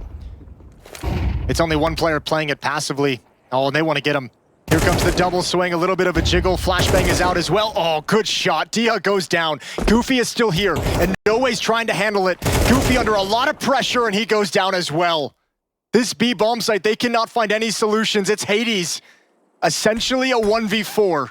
It's only one player playing it passively. Oh, and they want to get him. Here comes the double swing, a little bit of a jiggle. Flashbang is out as well. Oh, good shot. Dia goes down. Goofy is still here, and noway's trying to handle it. Goofy under a lot of pressure, and he goes down as well. This B bomb site, they cannot find any solutions. It's Hades. Essentially a 1v4.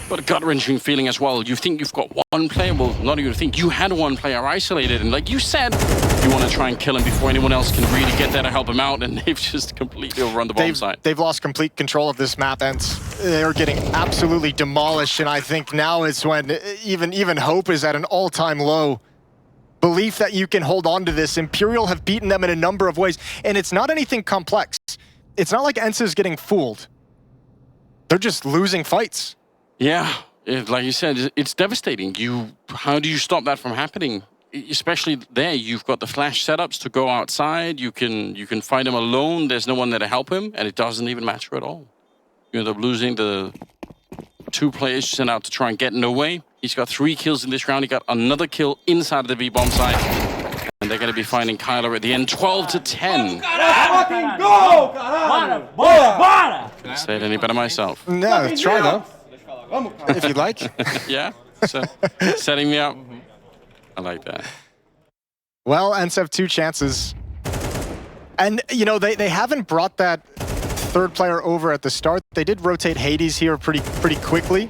But a gut-wrenching feeling as well. You think you've got one player, well, not even think, you had one player isolated, and like you said, you want to try and kill him before anyone else can really get there to help him out, and they've just completely overrun the bomb site. They've lost complete control of this map, and they're getting absolutely demolished, and I think now is when even hope is at an all-time low. Belief that you can hold on to this. Imperial have beaten them in a number of ways, and it's not anything complex. It's not like ENCE is getting fooled. They're just losing fights. Yeah, like you said, it's devastating. How do you stop that from happening? Especially there, you've got the flash setups to go outside. You can fight him alone. There's no one there to help him, and it doesn't even matter at all. You end up losing the 2 players sent out to try and get noway. He's got 3 kills in this round. He got another kill inside of the B-bomb site. And they're going to be finding Kylar at the end, 12-10. Fucking go! Bora! Bora! Can't say it any better myself. No, try though. If you'd like. Yeah, so setting me up. I like that. Well, ENCE have 2 chances. And, you know, they haven't brought that 3rd player over at the start. They did rotate Hades here pretty quickly.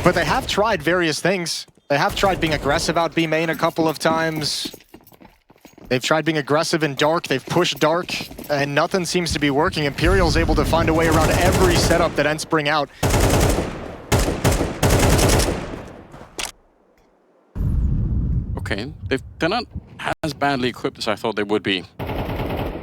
But they have tried various things. They have tried being aggressive out B main a couple of times. They've tried being aggressive in Dark. They've pushed Dark, and nothing seems to be working. Imperial's able to find a way around every setup that ENCE bring out. Okay, they're not as badly equipped as I thought they would be.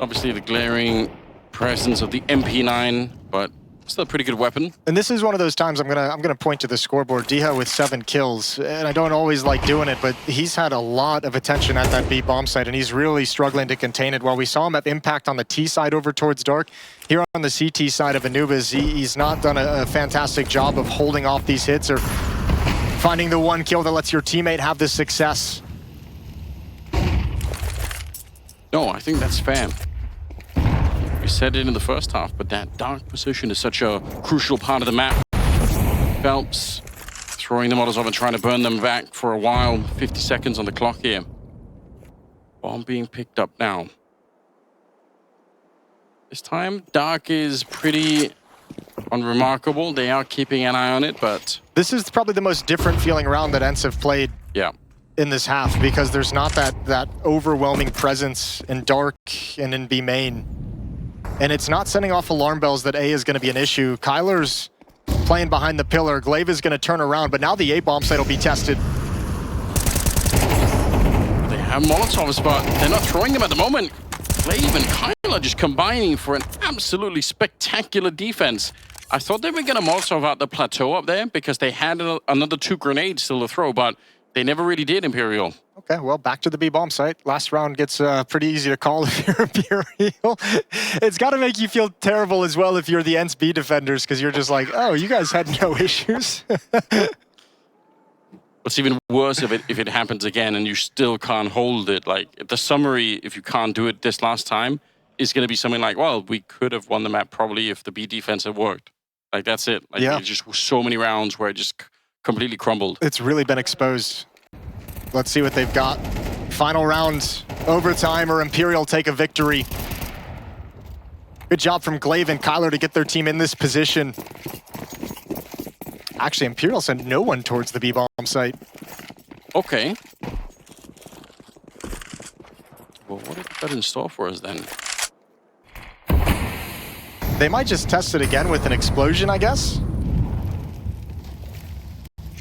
Obviously, the glaring presence of the MP9, but still a pretty good weapon. And this is one of those times I'm gonna point to the scoreboard. Diha with 7 kills, and I don't always like doing it, but he's had a lot of attention at that B bomb site, and he's really struggling to contain it. While we saw him have impact on the T side over towards Dark, here on the CT side of Anubis, he's not done a fantastic job of holding off these hits or finding the 1 kill that lets your teammate have the success. No, I think that's fair. We said it in the first half, but that Dark position is such a crucial part of the map. Phelps throwing the models off and trying to burn them back for a while. 50 seconds on the clock here. Bomb being picked up now. This time, Dark is pretty unremarkable. They are keeping an eye on it, but... This is probably the most different feeling round that ENCE have played in this half, because there's not that overwhelming presence in Dark and in B main. And it's not sending off alarm bells that A is going to be an issue. Kylar's playing behind the pillar. Glaive is going to turn around, but now the A bomb site will be tested. They have Molotovs, but they're not throwing them at the moment. Glaive and Kylar just combining for an absolutely spectacular defense. I thought they were going to Molotov out the plateau up there because they had another 2 grenades still to throw, but they never really did, Imperial. Okay, well, back to the B bomb site. Last round gets pretty easy to call if you're Imperial. It's got to make you feel terrible as well if you're the ENCE B defenders, because you're just like, oh, you guys had no issues. What's even worse if it happens again and you still can't hold it. Like, the summary, if you can't do it this last time, is going to be something like, well, we could have won the map probably if the B defense had worked. Like, that's it. Like, it's just so many rounds where it just completely crumbled. It's really been exposed. Let's see what they've got. Final round, overtime, or Imperial take a victory. Good job from Glaive and Kylar to get their team in this position. Actually, Imperial sent no one towards the B-bomb site. Okay. Well, what have they got in store for us then? They might just test it again with an explosion, I guess.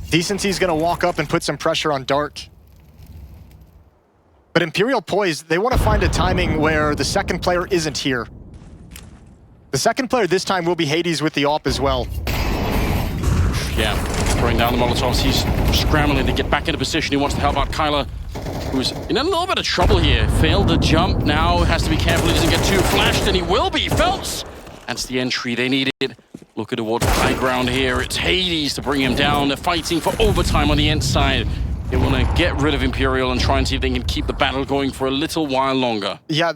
Decenty's gonna walk up and put some pressure on Dark. But Imperial poised, they want to find a timing where the second player isn't here. The second player this time will be Hades with the AWP as well. Yeah, throwing down the Molotovs. He's scrambling to get back into position. He wants to help out Kylar, who's in a little bit of trouble here. Failed the jump, now has to be careful he doesn't get too flashed, and he will be. Phelps! That's the entry they needed. Looking towards the high ground here. It's Hades to bring him down. They're fighting for overtime on the ENCE side. They want to get rid of Imperial and try and see if they can keep the battle going for a little while longer. Yeah,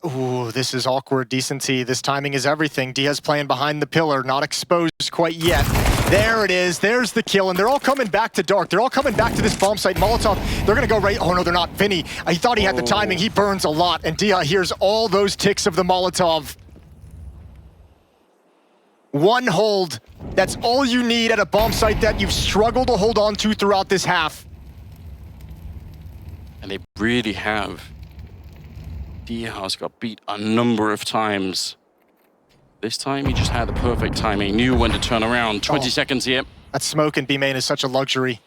ooh, this is awkward. Decenty, this timing is everything. Diaz playing behind the pillar, not exposed quite yet. There it is, there's the kill, and they're all coming back to Dark. They're all coming back to this bomb site. Molotov, they're gonna go right, oh no, they're not. Vinny, he thought he had the timing, he burns a lot, and Dia hears all those ticks of the Molotov. One hold, that's all you need at a bomb site that you've struggled to hold on to throughout this half. And they really have. Diaz got beat a number of times. This time he just had the perfect timing, knew when to turn around. 20 seconds here. That smoke in B main is such a luxury.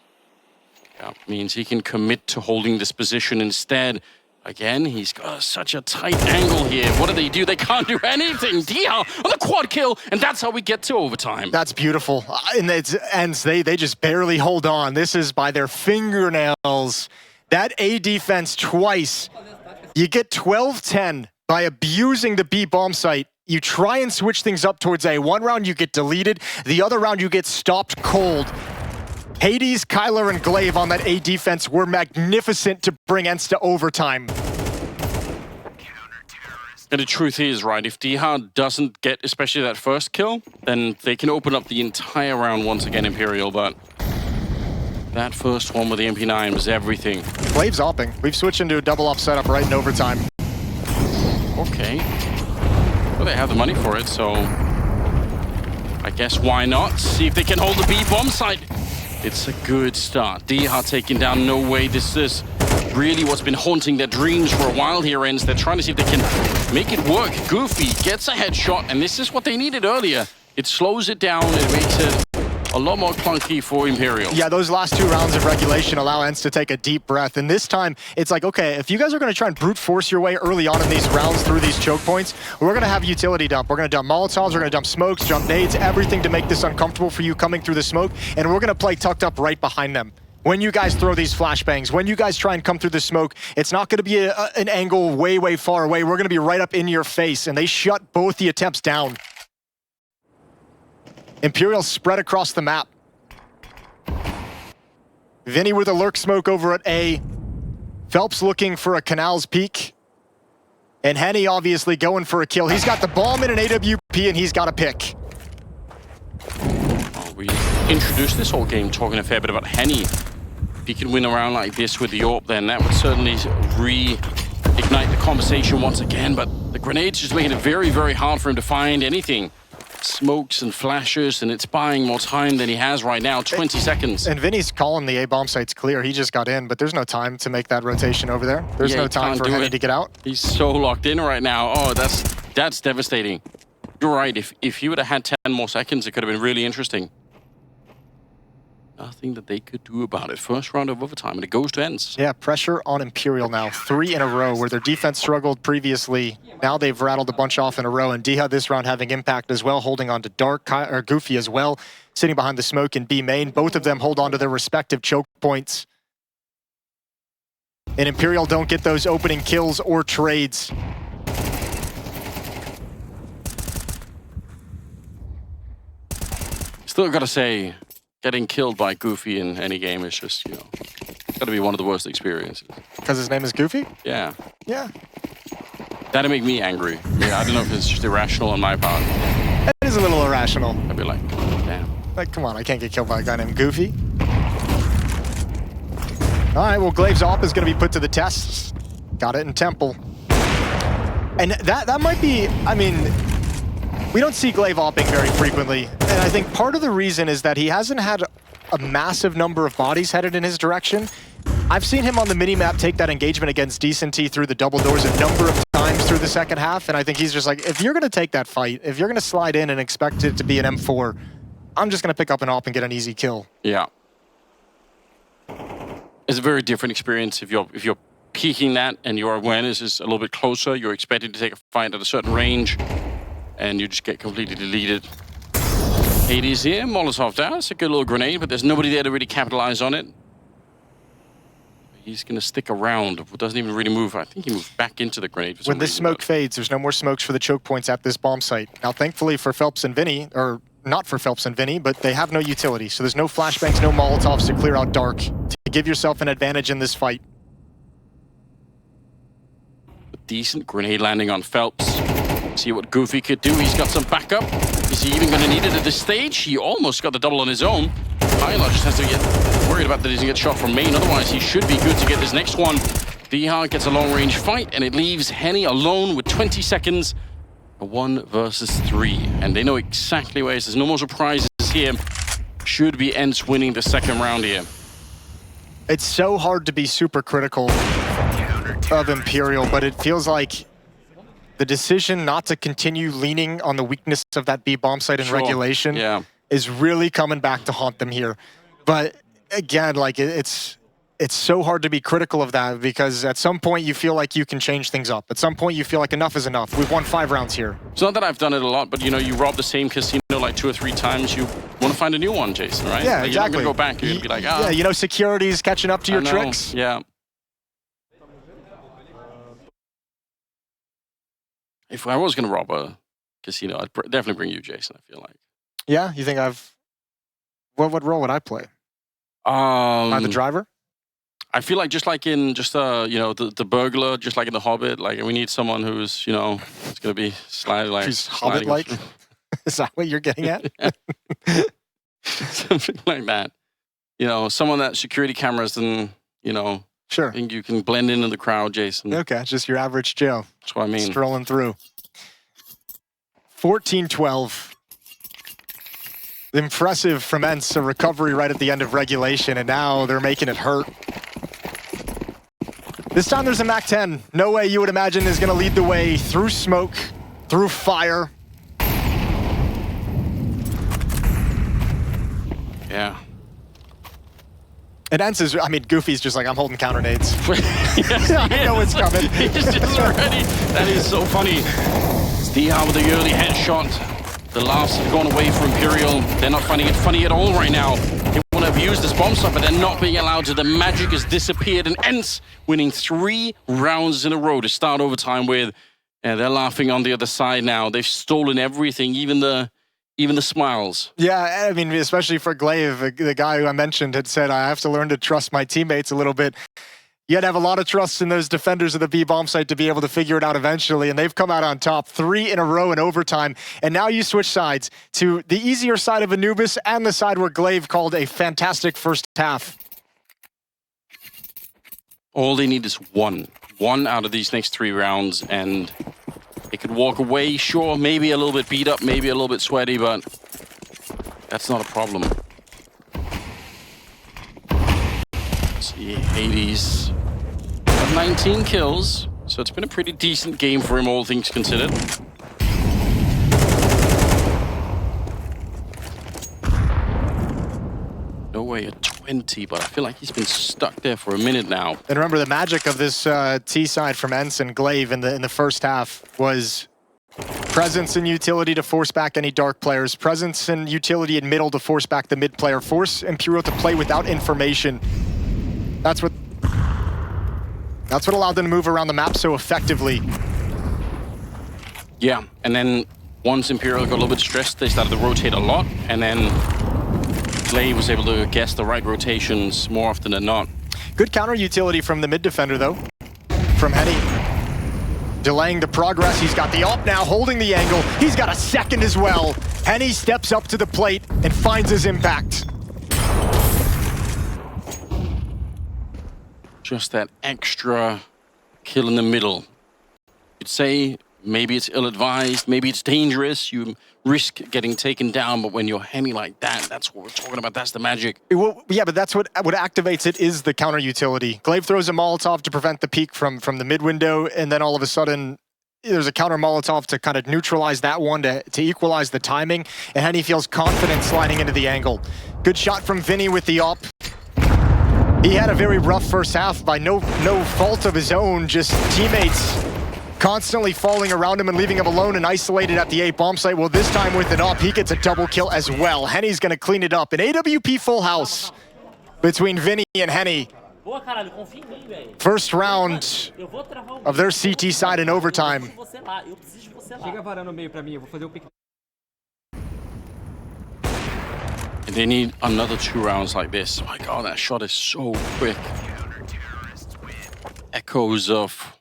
Yeah, means he can commit to holding this position instead. Again, he's got such a tight angle here. What do? They can't do anything. Diaz on the quad kill, and that's how we get to overtime. That's beautiful. And it ends, they just barely hold on. This is by their fingernails. That A defense twice. You get 12-10 by abusing the B bomb site. You try and switch things up towards A. One round you get deleted, the other round you get stopped cold. Hades, Kylar, and Glaive on that A defense were magnificent to bring ENCE to overtime. And the truth is, right, if Dihad doesn't get especially that first kill, then they can open up the entire round once again, Imperial, but that first one with the MP9 was everything. Glaive's opping. We've switched into a double op setup right in overtime. Okay. Well, they have the money for it, so I guess why not? See if they can hold the B bomb site. It's a good start. Dihad taking down noway. This is really what's been haunting their dreams for a while here, ENCE. They're trying to see if they can make it work. Goofy gets a headshot, and this is what they needed earlier. It slows it down, it makes it a lot more clunky for Imperial. Yeah, those last 2 rounds of regulation allow ENCE to take a deep breath. And this time, it's like, okay, if you guys are going to try and brute force your way early on in these rounds through these choke points, we're going to have utility dump. We're going to dump Molotovs, we're going to dump smokes, jump nades, everything to make this uncomfortable for you coming through the smoke. And we're going to play tucked up right behind them. When you guys throw these flashbangs, when you guys try and come through the smoke, it's not going to be an angle way, way far away. We're going to be right up in your face. And they shut both the attempts down. Imperial spread across the map. Vinny with a lurk smoke over at A. Phelps looking for a Canals peak. And Henny obviously going for a kill. He's got the bomb in an AWP and he's got a pick. Well, we introduced this whole game talking a fair bit about Henny. If he can win a round like this with the AWP, then that would certainly reignite the conversation once again. But the grenades just making it very, very hard for him to find anything. Smokes and flashes, and it's buying more time than he has right now, 20 seconds. And Vinny's calling the A bomb site's clear. He just got in, but there's no time to make that rotation over there. There's no time for Henny to get out. He's so locked in right now. Oh, that's devastating. You're right. If he would have had 10 more seconds, it could have been really interesting. Nothing that they could do about it. First round of overtime, and it goes to ENCE. Yeah, pressure on Imperial now. 3 in a row, where their defense struggled previously. Now they've rattled a bunch off in a row, and Dihad this round having impact as well, holding on to Dark, or Goofy as well, sitting behind the smoke in B main. Both of them hold on to their respective choke points. And Imperial don't get those opening kills or trades. Still gotta say, getting killed by Goofy in any game is just, you know, gotta be one of the worst experiences. Because his name is Goofy? Yeah. Yeah. That'd make me angry. Yeah, I don't know if it's just irrational on my part. It is a little irrational. I'd be like, damn. Like, come on, I can't get killed by a guy named Goofy. All right, well, Glaive's op is going to be put to the test. Got it in Temple. And that might be, I mean, we don't see Glaive opping very frequently. And I think part of the reason is that he hasn't had a massive number of bodies headed in his direction. I've seen him on the minimap take that engagement against Decenty through the double doors a number of times through the second half, and I think he's just like, if you're going to take that fight, if you're going to slide in and expect it to be an M4, I'm just going to pick up an op and get an easy kill. Yeah. It's a very different experience if you're peeking that and your awareness is a little bit closer, you're expecting to take a fight at a certain range, and you just get completely deleted. Hades here, Molotov down, it's a good little grenade, but there's nobody there to really capitalize on it. He's going to stick around, doesn't even really move. I think he moved back into the grenade for some When this reason, smoke fades, there's no more smokes for the choke points at this bomb site. Now, thankfully for Phelps and Vinny, or not for Phelps and Vinny, but they have no utility, so there's no flashbangs, no Molotovs to clear out dark, to give yourself an advantage in this fight. A decent grenade landing on Phelps. See what Goofy could do. He's got some backup. Is he even going to need it at this stage? He almost got the double on his own. Kylar just has to get worried about that he's going to get shot from main. Otherwise, he should be good to get this next one. Dihar gets a long-range fight, and it leaves Henny alone with 20 seconds. A 1 versus 3. And they know exactly where he is. There's no more surprises here. Should be ENCE winning the second round here. It's so hard to be super critical of Imperial, but it feels like the decision not to continue leaning on the weakness of that B bomb site in regulation is really coming back to haunt them here. But again, like it's so hard to be critical of that because at some point you feel like you can change things up. At some point you feel like enough is enough. We've won 5 rounds here. It's not that I've done it a lot, but you know, you rob the same casino like 2 or 3 times, you want to find a new one, Jason, right? Yeah, like, exactly. You're not going to go back, you're going to be like, ah. Yeah, you know, security's catching up to your tricks. Yeah. If I was going to rob a casino, I'd definitely bring you, Jason, I feel like. Yeah? You think I've... What role would I play? Am I the driver? I feel like just like in you know, the burglar, just like in The Hobbit, like we need someone who's, you know, it's going to be sliding like... Who's Hobbit-like? Is that what you're getting at? Something like that. You know, someone that security cameras and, you know... Sure. I think you can blend into the crowd, Jason. Okay, just your average Joe. That's what I mean. Strolling through. 14-12. Impressive from ENCE, a recovery right at the end of regulation, and now they're making it hurt. This time there's a MAC-10. noway, you would imagine, is going to lead the way through smoke, through fire. Yeah. And ENCE is, I mean, Goofy's just like, I'm holding counter nades. Yes, I know it's coming. He's just ready. That is so funny. Dihar with the early headshot. The laughs have gone away for Imperial. They're not finding it funny at all right now. They want to have used this bomb stop, but they're not being allowed to. The magic has disappeared, and ENCE winning 3 rounds in a row to start overtime with. And they're laughing on the other side now. They've stolen everything, even the smiles. Yeah, I mean, especially for Glaive, the guy who I mentioned had said, I have to learn to trust my teammates a little bit. You had to have a lot of trust in those defenders of the B bomb site to be able to figure it out eventually, and they've come out on top 3 in a row in overtime. And now you switch sides to the easier side of Anubis and the side where Glaive called a fantastic first half. All they need is one out of these next 3 rounds, and they could walk away, sure, maybe a little bit beat up, maybe a little bit sweaty, but that's not a problem. See, Hades got 19 kills, so it's been a pretty decent game for him, all things considered. noway at 20, but I feel like he's been stuck there for a minute now. And remember, the magic of this T side from ENCE and Glaive in the first half was presence and utility to force back any dark players, presence and utility in middle to force back the mid player, force Imperial to play without information. That's what allowed them to move around the map so effectively. Yeah, and then once Imperial got a little bit stressed, they started to rotate a lot, and then Glaive was able to guess the right rotations more often than not. Good counter utility from the mid defender, though, from Henny. Delaying the progress, he's got the ult now, holding the angle. He's got a second as well. Henny steps up to the plate and finds his impact. just that extra kill in the middle. You'd say maybe it's ill-advised, maybe it's dangerous, you risk getting taken down, but when you're Henny like that, that's what we're talking about, that's the magic. Well, yeah, but that's what activates it is the counter utility. Glaive throws a Molotov to prevent the peek from the mid window, and then all of a sudden, there's a counter Molotov to kind of neutralize that one to equalize the timing, and Henny feels confident sliding into the angle. Good shot from Vinny with the op. He had a very rough first half by no fault of his own, just teammates constantly falling around him and leaving him alone and isolated at the A bomb site. Well, this time with an op, he gets a double kill as well. Henny's gonna clean it up. An AWP full house between Vinny and Henny. Boa, caralho, confia em mim, velho. First round Eu vou travar o of their CT side in overtime. você lá, eu preciso de você lá. Chega varando no meio pra mim, eu vou fazer o pick. And they need another 2 rounds like this. My God, that shot is so quick. Echoes of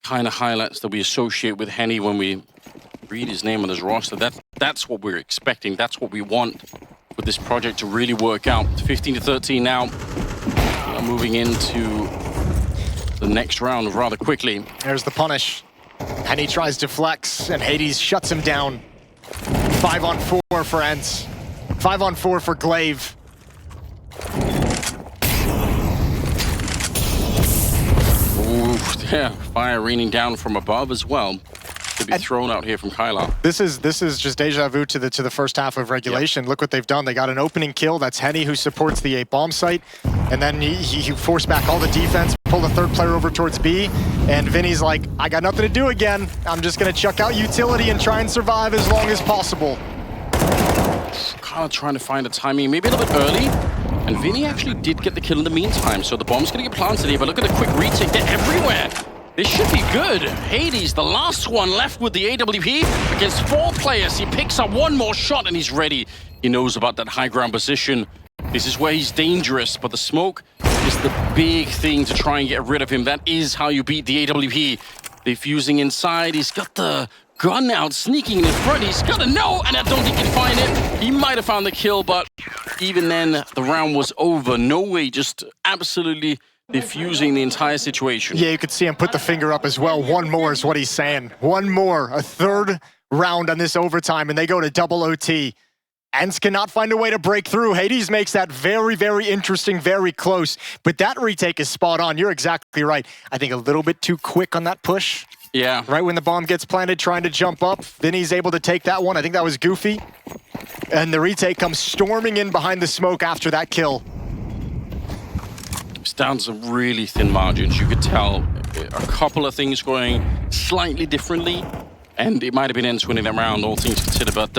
kind of highlights that we associate with Henny when we read his name on his roster. That's what we're expecting. That's what we want for this project to really work out. 15-13 now. Moving into the next round rather quickly. There's the punish. Henny tries to flex, and Hades shuts him down. 5-on-4 for ENCE. 5-on-4 for Glaive. Ooh, yeah, fire raining down from above as well. Could be thrown out here from Kylar. This is just deja vu to the first half of regulation. Yep. Look what they've done. They got an opening kill. That's Henny who supports the A bomb site, and then he forced back all the defense, pulled the third player over towards B, and Vinny's like, I got nothing to do again. I'm just gonna chuck out utility and try and survive as long as possible. Kylar trying to find a timing, maybe a little bit early. And Vinny actually did get the kill in the meantime, so the bomb's gonna get planted here, but look at the quick retake, they're everywhere. This should be good. Hades, the last one left with the AWP against 4 players. He picks up one more shot and he's ready. He knows about that high ground position. This is where he's dangerous, but the smoke is the big thing to try and get rid of him. That is how you beat the AWP. Defusing inside, he's got the gun out, sneaking in front. He's got a no, and I don't think he can find it. He might have found the kill, but even then, the round was over. noway, just absolutely diffusing the entire situation. Yeah, you could see him put the finger up as well. One more is what he's saying. One more, a third round on this overtime, and they go to double OT. ENCE cannot find a way to break through. Hades makes that very, very interesting, very close. But that retake is spot on. You're exactly right. I think a little bit too quick on that push. Yeah. Right when the bomb gets planted, trying to jump up. Vinny's able to take that one. I think that was goofy. And the retake comes storming in behind the smoke after that kill. It's down some really thin margins. You could tell a couple of things going slightly differently, and it might have been ENCE winning that round, all things considered, but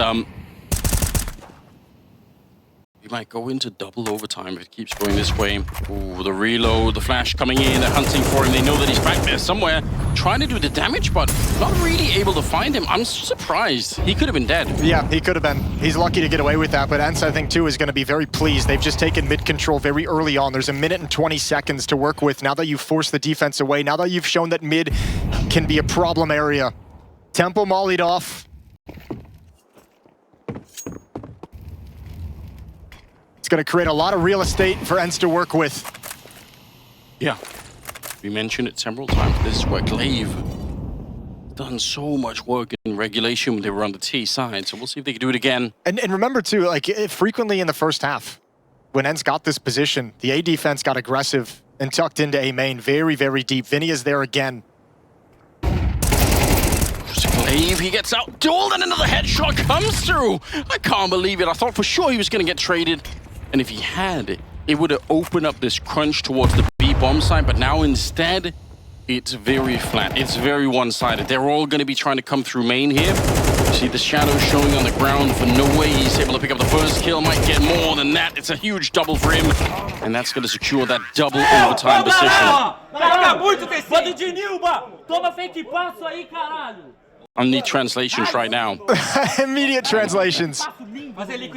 we might go into double overtime if it keeps going this way. Ooh, the reload, the flash coming in, they're hunting for him. They know that he's back there somewhere, trying to do the damage, but not really able to find him. I'm surprised. He could have been dead. Yeah, he could have been. He's lucky to get away with that, but ENCE, I think, too, is going to be very pleased. They've just taken mid-control very early on. There's a minute and 20 seconds to work with now that you've forced the defense away, now that you've shown that mid can be a problem area. Tempo mollied off. It's going to create a lot of real estate for ENCE to work with. Yeah, we mentioned it several times. This is where Glaive done so much work in regulation when they were on the T side, so we'll see if they can do it again. And remember, too, like, frequently in the first half, when ENCE got this position, the A defense got aggressive and tucked into A main very, very deep. Vinny is there again. Glaive, he gets out, dueled, and another headshot comes through. I can't believe it. I thought for sure he was going to get traded. And if he had, it would have opened up this crunch towards the B bomb side, but now instead, it's very flat. It's very one-sided. They're all going to be trying to come through main here. You see the shadow showing on the ground for noway. He's able to pick up the first kill, might get more than that. It's a huge double for him, and that's going to secure that double overtime position. Bando de Nilba! Toma fake passo aí, caralho! I need translations right now. Immediate translations.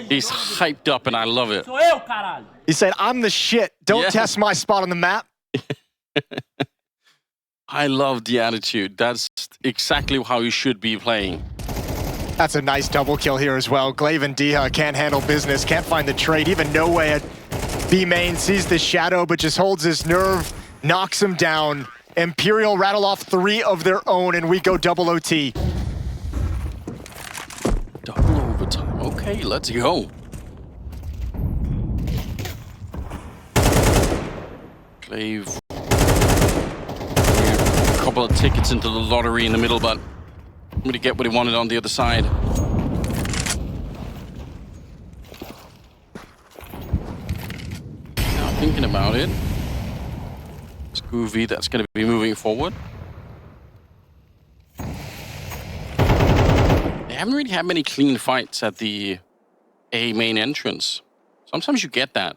He's hyped up, and I love it. Sou eu, caralho! He said, I'm the shit. Don't test my spot on the map. I love the attitude. That's exactly how you should be playing. That's a nice double kill here as well. Glaive and Diha can't handle business, can't find the trade. Even noway at B main sees the shadow, but just holds his nerve. knocks him down. Imperial rattle off 3 of their own, and we go double OT. Double overtime. Okay, let's go. Glaive. A couple of tickets into the lottery in the middle, but I'm gonna get what he wanted on the other side. Now thinking about it, it's Goofy that's gonna be moving forward. They haven't really had many clean fights at the A main entrance. Sometimes you get that.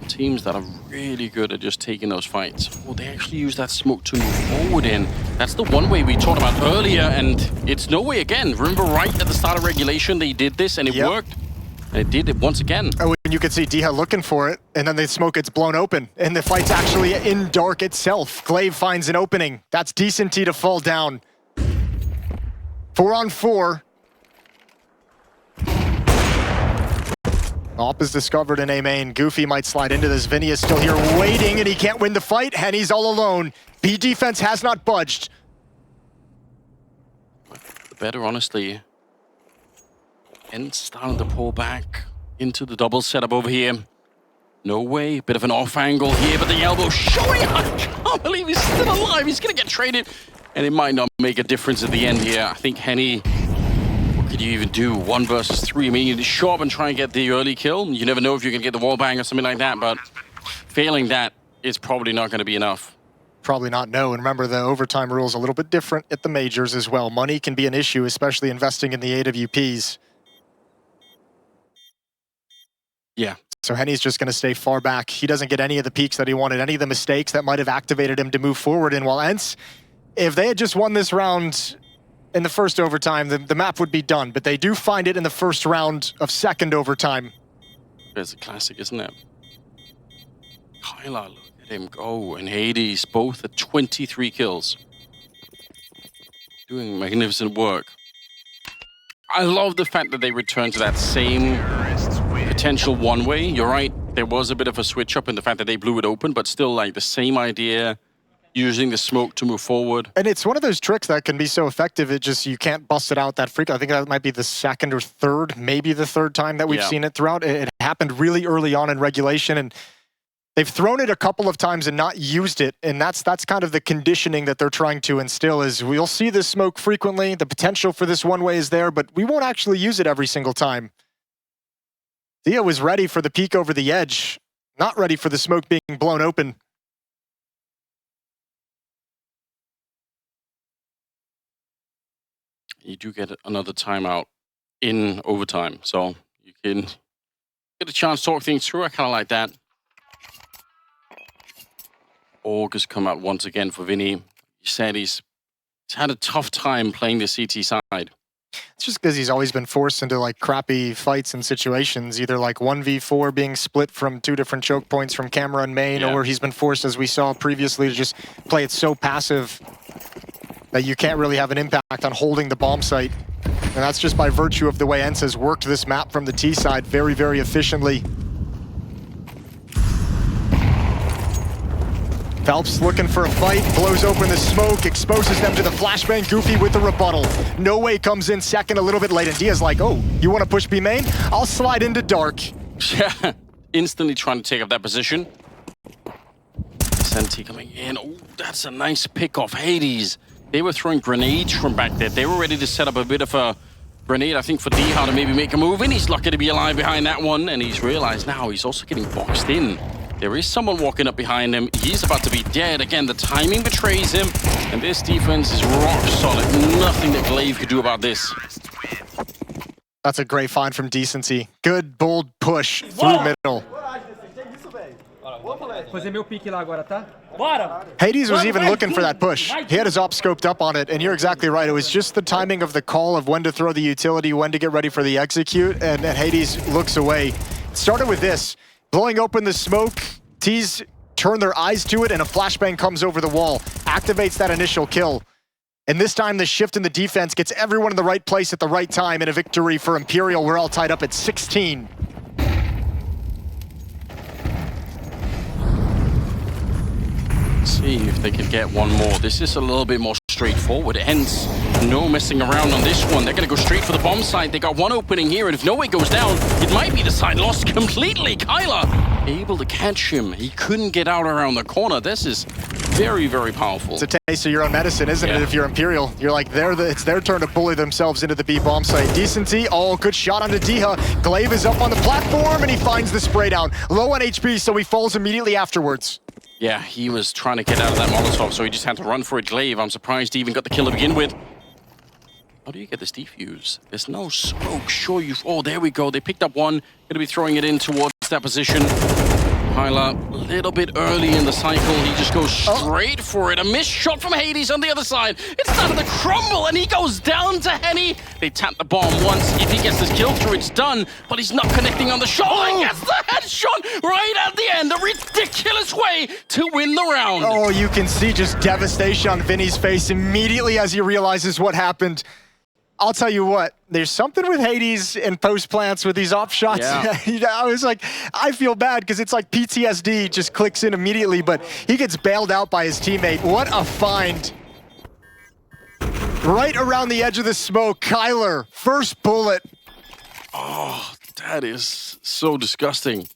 Teams that are really good at just taking those fights. Oh, they actually use that smoke to move forward in. That's the one way we talked about earlier, and it's no way again. Remember right at the start of regulation, they did this and it worked. And it did it once again. Oh, and you can see Diha looking for it, and then the smoke gets blown open, and the fight's actually in dark itself. Glaive finds an opening. That's decenty to fall down. 4 on 4. Op is discovered in A main. Goofy might slide into this. Vinny is still here waiting, and he can't win the fight. Henny's all alone. B defense has not budged. The better, honestly. ENCE starting to pull back into the double setup over here. Noway, bit of an off angle here, but the elbow showing up. I can't believe he's still alive. He's gonna get traded, and it might not make a difference at the end here. I think Henny, what could you even do? 1 versus 3. I mean, you show up and try and get the early kill. You never know if you can get the wall bang or something like that, but failing that is probably not going to be enough. Probably not, no. And remember, the overtime rule's a little bit different at the majors as well. Money can be an issue, especially investing in the AWPs. Yeah. So Henny's just going to stay far back. He doesn't get any of the peaks that he wanted, any of the mistakes that might have activated him to move forward. And while ENCE, if they had just won this round in the first overtime, the map would be done. But they do find it in the first round of second overtime. It's a classic, isn't it? Kylar, look at him go. And Hades, both at 23 kills. Doing magnificent work. I love the fact that they returned to that same potential one-way. You're right, there was a bit of a switch up in the fact that they blew it open, but still like the same idea, using the smoke to move forward. And it's one of those tricks that can be so effective, it just, you can't bust it out that frequently. I think that might be the second or third, maybe the third time that we've seen it throughout. It happened really early on in regulation, and they've thrown it a couple of times and not used it, and that's kind of the conditioning that they're trying to instill, is we'll see this smoke frequently, the potential for this one-way is there, but we won't actually use it every single time. Dia was ready for the peek over the edge, not ready for the smoke being blown open. You do get another timeout in overtime, so you can get a chance to talk things through. I kind of like that. Org has come out once again for Vinny. He said he's had a tough time playing the CT side. It's just because he's always been forced into like crappy fights and situations, either like 1v4 being split from 2 different choke points from camera and main, or he's been forced, as we saw previously, to just play it so passive that you can't really have an impact on holding the bomb site. And that's just by virtue of the way ENCE has worked this map from the T side very, very efficiently. Phelps looking for a fight, blows open the smoke, exposes them to the flashbang. Goofy with the rebuttal. Noway comes in second a little bit late, and Dia's like, oh, you want to push B main? I'll slide into dark. Yeah, instantly trying to take up that position. Decenty coming in. Oh, that's a nice pick off Hades. They were throwing grenades from back there. They were ready to set up a bit of a grenade, I think, for Diha to maybe make a move, and he's lucky to be alive behind that one, and he's realized now he's also getting boxed in. There is someone walking up behind him. He's about to be dead. Again, the timing betrays him. And this defense is rock solid. Nothing that Glaive could do about this. That's a great find from Decency. Good, bold push through middle. Fazer meu pique lá agora, tá? Bora! Hades was even looking for that push. He had his op scoped up on it, and you're exactly right. It was just the timing of the call of when to throw the utility, when to get ready for the execute, and Hades looks away. It started with this. Blowing open the smoke, T's turn their eyes to it, and a flashbang comes over the wall, activates that initial kill. And this time, the shift in the defense gets everyone in the right place at the right time, and a victory for Imperial. We're all tied up at 16. See if they can get one more. This is a little bit more straightforward. ENCE, no messing around on this one. They're going to go straight for the bomb site. They got one opening here, and if noway goes down, it might be the side lost completely. Kylar able to catch him. He couldn't get out around the corner. This is very, very powerful. It's a taste of your own medicine, isn't it, if you're Imperial? You're like, it's their turn to bully themselves into the B bomb site. Decenty, oh, good shot onto Diha. Glaive is up on the platform, and he finds the spray down. Low on HP, so he falls immediately afterwards. Yeah, he was trying to get out of that Molotov, so he just had to run for it. Glaive, I'm surprised he even got the kill to begin with. How do you get this defuse? There's no smoke. Sure, oh, there we go. They picked up one. Going to be throwing it in towards that position. Kylar, a little bit early in the cycle. He just goes straight for it. A missed shot from Hades on the other side. It's starting to crumble, and he goes down to Henny. They tap the bomb once. If he gets this kill through, it's done. But he's not connecting on the shot. He gets the headshot right at the end. A ridiculous way to win the round. Oh, you can see just devastation on Vinny's face immediately as he realizes what happened. I'll tell you what, there's something with Hades and post plants with these off shots. Yeah. I was like, I feel bad because it's like PTSD just clicks in immediately, but he gets bailed out by his teammate. What a find. Right around the edge of the smoke, Kylar, first bullet. Oh, that is so disgusting.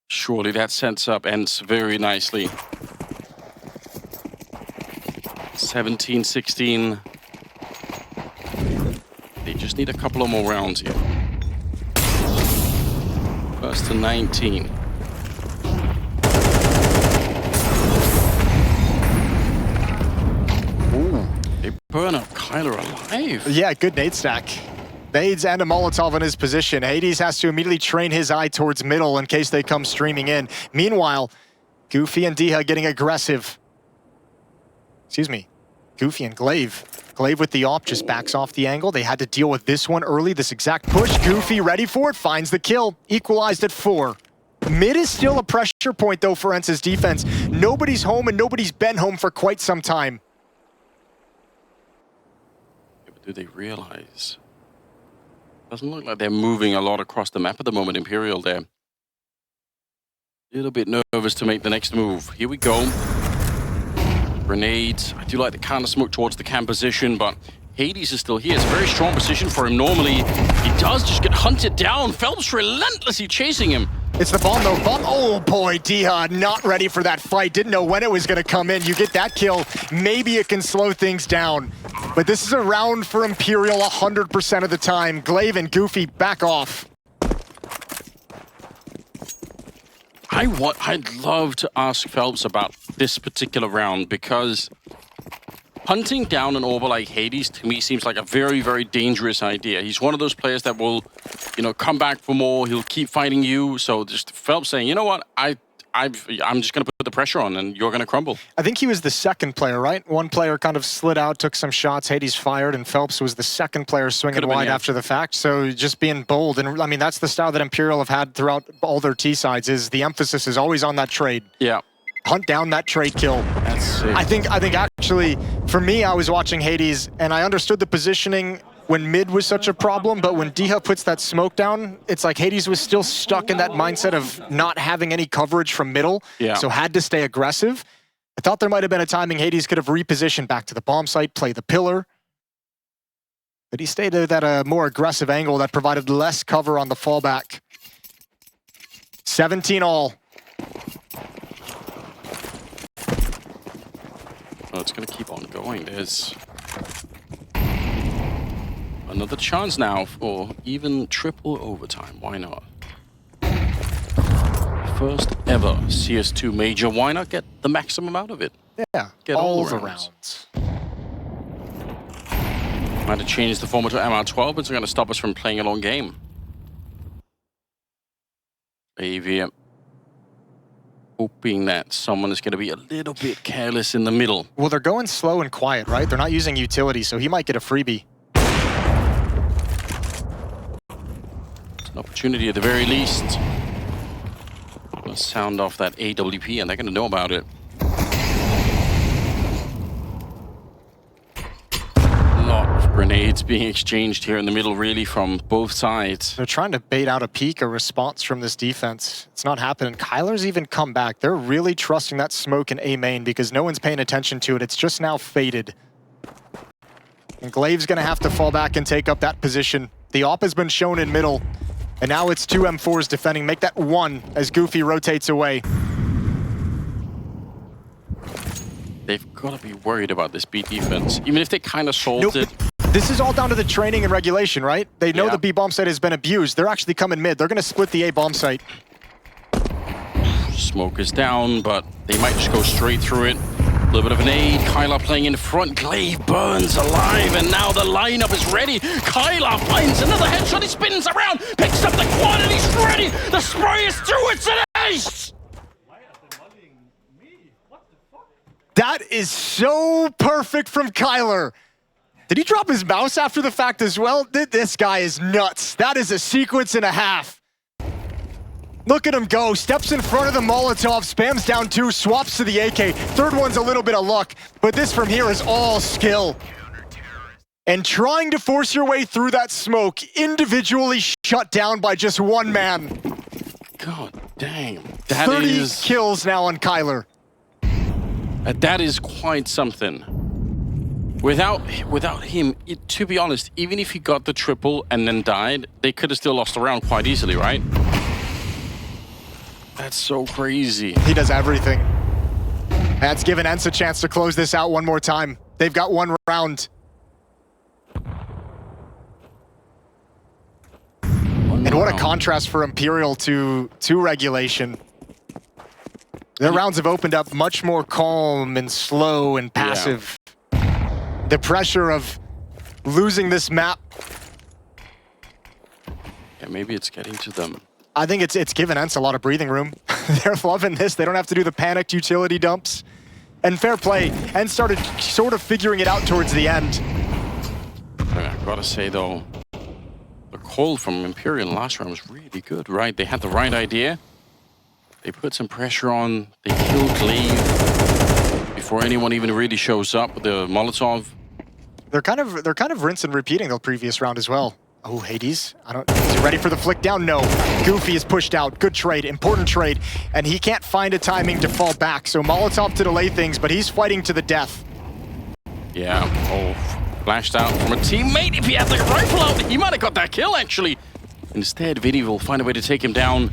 Surely that sets up ENCE very nicely. 17-16. They just need a couple of more rounds here. First to 19. Ooh, they burn up Kylar alive. Yeah, good nade stack. Nades and a Molotov in his position. Hades has to immediately train his eye towards middle in case they come streaming in. Meanwhile, Goofy and Diha getting aggressive. Excuse me, Goofy and Glaive. Glaive with the op just backs off the angle. They had to deal with this one early, this exact push. Goofy ready for it, finds the kill. Equalized at 4. Mid is still a pressure point though for ENCE's defense. Nobody's home and nobody's been home for quite some time. Yeah, but do they realize? Doesn't look like they're moving a lot across the map at the moment, Imperial there. A little bit nervous to make the next move. Here we go. Grenades. I do like the counter smoke towards the cam position, but Hades is still here. It's a very strong position for him normally. He does just get hunted down. Phelps relentlessly chasing him. It's the bomb though. Bomb. Oh boy, Diha not ready for that fight. Didn't know when it was going to come in. You get that kill, maybe it can slow things down. But this is a round for Imperial 100% of the time. Glaive and Goofy back off. I'd love to ask Phelps about this particular round, because hunting down an Orber like Hades to me seems like a very, very dangerous idea. He's one of those players that will, you know, come back for more. He'll keep fighting you. So just Phelps saying, you know what, I'm just going to put the pressure on and you're going to crumble. I think he was the second player, right? One player kind of slid out, took some shots, Hades fired, and Phelps was the second player swinging wide after the fact. So just being bold. And I mean, that's the style that Imperial have had throughout all their T sides, is the emphasis is always on that trade. Yeah. Hunt down that trade kill. That's sick. I think actually, for me, I was watching Hades and I understood the positioning when mid was such a problem, but when Diha puts that smoke down, it's like Hades was still stuck in that mindset of not having any coverage from middle, so had to stay aggressive. I thought there might have been a timing Hades could have repositioned back to the bomb site, play the pillar, but he stayed at a more aggressive angle that provided less cover on the fallback. 17 all. Oh, it's going to keep on going. There's another chance now for even triple overtime. Why not? First ever CS2 major. Why not get the maximum out of it? Yeah, get all the rounds. Might have changed the format to MR12, but it's going to stop us from playing a long game. AV hoping that someone is going to be a little bit careless in the middle. Well, they're going slow and quiet, right? They're not using utility, so he might get a freebie. It's an opportunity at the very least. Let's sound off that AWP, and they're going to know about it. A lot of Grenades being exchanged here in the middle, really, from both sides. They're trying to bait out a peek, a response from this defense. It's not happening. Kylar's even come back. They're really trusting that smoke in A main because no one's paying attention to it. It's just now faded. And Glaive's gonna have to fall back and take up that position. The op has been shown in middle, and now it's 2 M4s defending. Make that 1 as Goofy rotates away. They've got to be worried about this B defense, even if they kind of solved it. This is all down to the training and regulation, right? They know the B bomb site has been abused. They're actually coming mid. They're gonna split the A bomb site. Smoke is down, but they might just go straight through it. A little bit of an aid. Kylar playing in front. Glaive burns alive, and now the lineup is ready. Kylar finds another headshot. He spins around, picks up the quad, and he's ready. The spray is through. It's an ace. That is so perfect from Kylar. Did he drop his mouse after the fact as well? This guy is nuts. That is a sequence and a half. Look at him go. Steps in front of the Molotov, spams down 2, swaps to the AK. Third one's a little bit of luck, but this from here is all skill. And trying to force your way through that smoke, individually shut down by just one man. God damn. That 30 is kills now on Kylar. That is quite something. Without him, to be honest, even if he got the triple and then died, they could have still lost the round quite easily, right? That's so crazy. He does everything. That's given ENCE a chance to close this out one more time. They've got 1 round. And what a contrast for Imperial to regulation. Their rounds have opened up much more calm and slow and passive. Yeah. The pressure of losing this map. Yeah, maybe it's getting to them. I think it's given ENCE a lot of breathing room. They're loving this. They don't have to do the panicked utility dumps. And fair play. ENCE started sort of figuring it out towards the end. I gotta say though, the call from Imperial last round was really good, right? They had the right idea. They put some pressure on. They killed Glaive before anyone even really shows up with the Molotov. They're kind of rinse and repeating the previous round as well. Oh, Hades. Is he ready for the flick down? No. Goofy is pushed out. Good trade, important trade. And he can't find a timing to fall back. So Molotov to delay things, but he's fighting to the death. Yeah. Oh, flashed out from a teammate. If he had the rifle out, he might have got that kill actually. Instead, Vinny will find a way to take him down.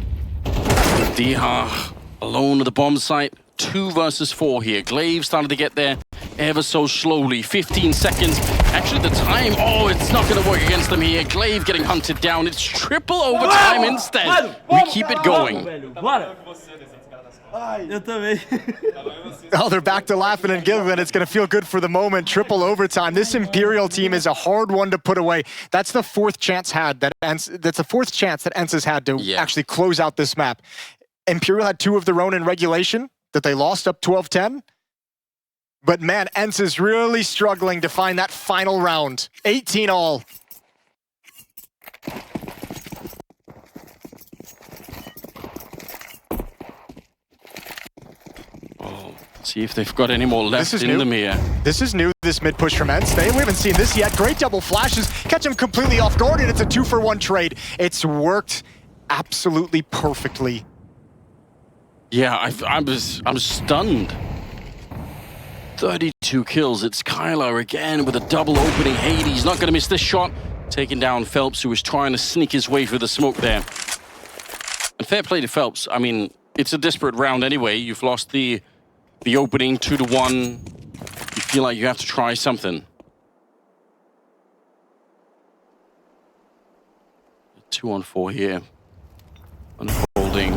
Diha alone at the bomb site. 2 versus 4 here. Glaive started to get there ever so slowly. 15 seconds. Actually, the time, it's not going to work against them here. Glaive getting hunted down. It's triple overtime instead. We keep it going. Eu também. Oh, they're back to laughing and giggling. It's going to feel good for the moment. Triple overtime. This Imperial team is a hard one to put away. That's the 4th chance that's the 4th chance that ENCE has had to actually close out this map. Imperial had 2 of their own in regulation that they lost up 12-10. But man, ENCE is really struggling to find that final round. 18 all. See if they've got any more left in them here. This is new, this mid push from ENCE. We haven't seen this yet. Great double flashes. Catch him completely off guard, and it's a 2-for-1 trade. It's worked absolutely perfectly. Yeah, I'm stunned. 32 kills. It's Kylar again with a double opening. Hades not going to miss this shot. Taking down Phelps, who was trying to sneak his way through the smoke there. And fair play to Phelps. I mean, it's a desperate round anyway. You've lost the opening 2-1. You feel like you have to try something. 2-on-4 here. Unfolding.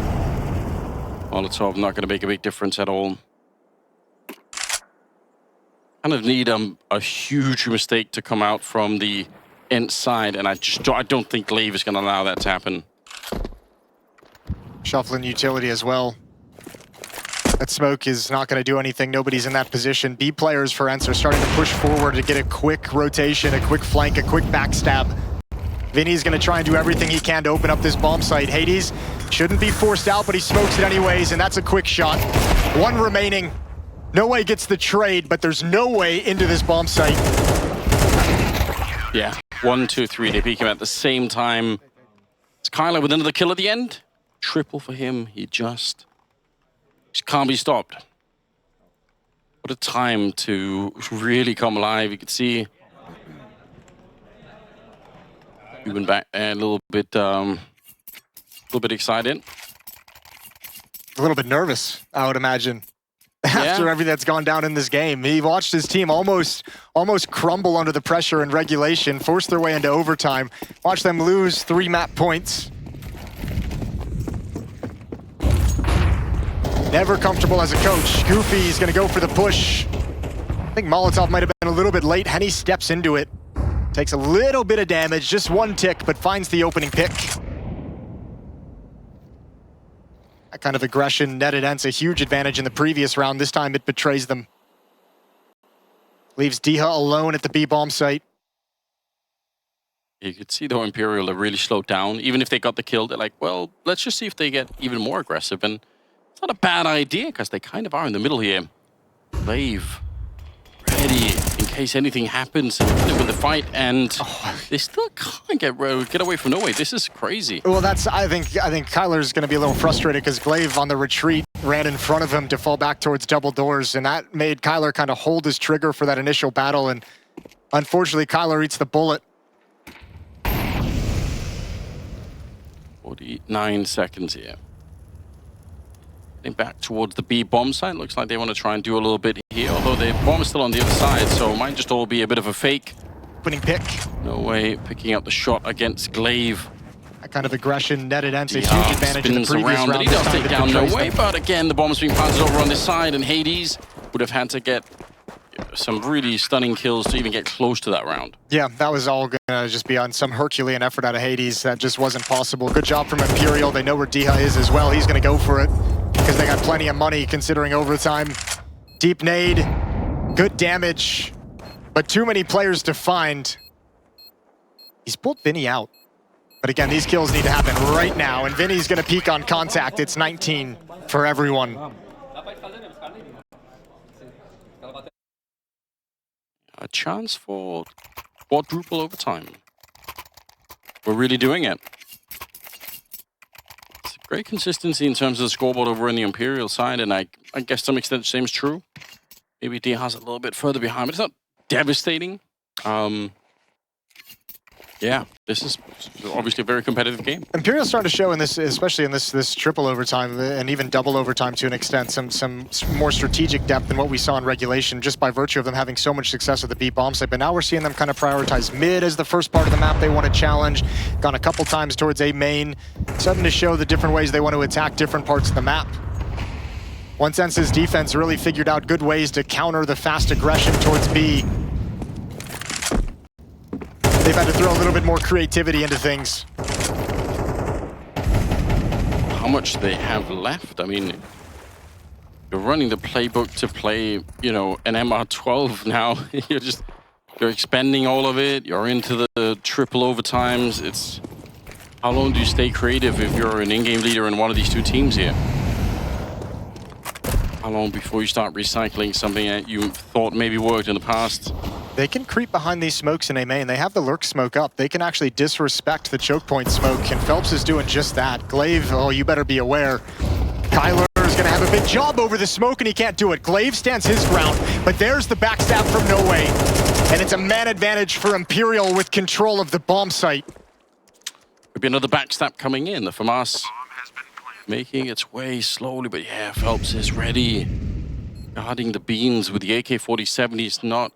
Molotov not going to make a big difference at all. Kind of need a huge mistake to come out from the ENCE side, and I don't think Glaive is going to allow that to happen. Shuffling utility as well. That smoke is not going to do anything. Nobody's in that position. B players for ENCE are starting to push forward to get a quick rotation, a quick flank, a quick backstab. Vinny's going to try and do everything he can to open up this bomb site. Hades shouldn't be forced out, but he smokes it anyways, and that's a quick shot. 1 remaining. Noway gets the trade, but there's no way into this bomb site. Yeah, 1, 2, 3. They peek him at the same time. It's Kylar with another kill at the end. Triple for him. He just can't be stopped. What a time to really come alive. You can see he went back a little bit excited. A little bit nervous, I would imagine. After everything that's gone down in this game, he watched his team almost crumble under the pressure in regulation, force their way into overtime, watch them lose 3 map points. Never comfortable as a coach. Goofy's gonna go for the push. I think Molotov might have been a little bit late. Henny steps into it, takes a little bit of damage, just 1 tick, but finds the opening pick. That kind of aggression netted ENCE a huge advantage in the previous round. This time it betrays them. Leaves Diha alone at the B bomb site. You could see though Imperial are really slowed down. Even if they got the kill, they're like, well, let's just see if they get even more aggressive. And it's not a bad idea because they kind of are in the middle here. Glaive ready in case anything happens with the fight, and they still can't get away from noway. This is crazy. Well, I think Kylar's going to be a little frustrated because Glaive on the retreat ran in front of him to fall back towards double doors, and that made Kylar kind of hold his trigger for that initial battle, and unfortunately Kylar eats the bullet. 49 seconds here. Back towards the B bomb site. Looks like they want to try and do a little bit here, although the bomb is still on the other side, so it might just all be a bit of a fake. Winning pick. noway picking up the shot against Glaive. That kind of aggression netted ENCE a huge advantage in the previous around, round. but he does take down noway, but again the bomb's being planted over on this side, and Hades would have had to get some really stunning kills to even get close to that round. Yeah, that was all gonna just be on some Herculean effort out of Hades. That just wasn't possible. Good job from Imperial. They know where Diha is as well. He's gonna go for it because they got plenty of money considering overtime. Deep nade, good damage, but too many players to find. He's pulled Vinny out. But again, these kills need to happen right now, and Vinny's gonna peak on contact. It's 19 for everyone. A chance for quadruple overtime. We're really doing it. It's great consistency in terms of the scoreboard over in the Imperial side, and I guess to some extent the same is true. Maybe Diha's a little bit further behind, but it's not devastating. Yeah, this is obviously a very competitive game. Imperial's starting to show in this, especially in this triple overtime and even double overtime to an extent, some more strategic depth than what we saw in regulation, just by virtue of them having so much success with the B bomb site. But now we're seeing them kind of prioritize mid as the first part of the map they want to challenge. Gone a couple times towards A main, starting to show the different ways they want to attack different parts of the map. Once ENCE's defense really figured out good ways to counter the fast aggression towards B, they've had to throw a little bit more creativity into things. How much they have left? I mean, you're running the playbook to play, you know, an MR12 now. You're expending all of it. You're into the triple overtimes. It's how long do you stay creative if you're an in-game leader in one of these two teams here? How long before you start recycling something that you thought maybe worked in the past? They can creep behind these smokes in A main. They have the lurk smoke up. They can actually disrespect the choke point smoke, and Phelps is doing just that. Glaive, oh, you better be aware. Kylar is gonna have a big job over the smoke, and he can't do it. Glaive stands his ground, but there's the backstab from noway. And it's a man advantage for Imperial with control of the bomb site. Could be another backstab coming in. The FAMAS making its way slowly, but yeah, Phelps is ready. Guarding the beams with the AK-47, he's not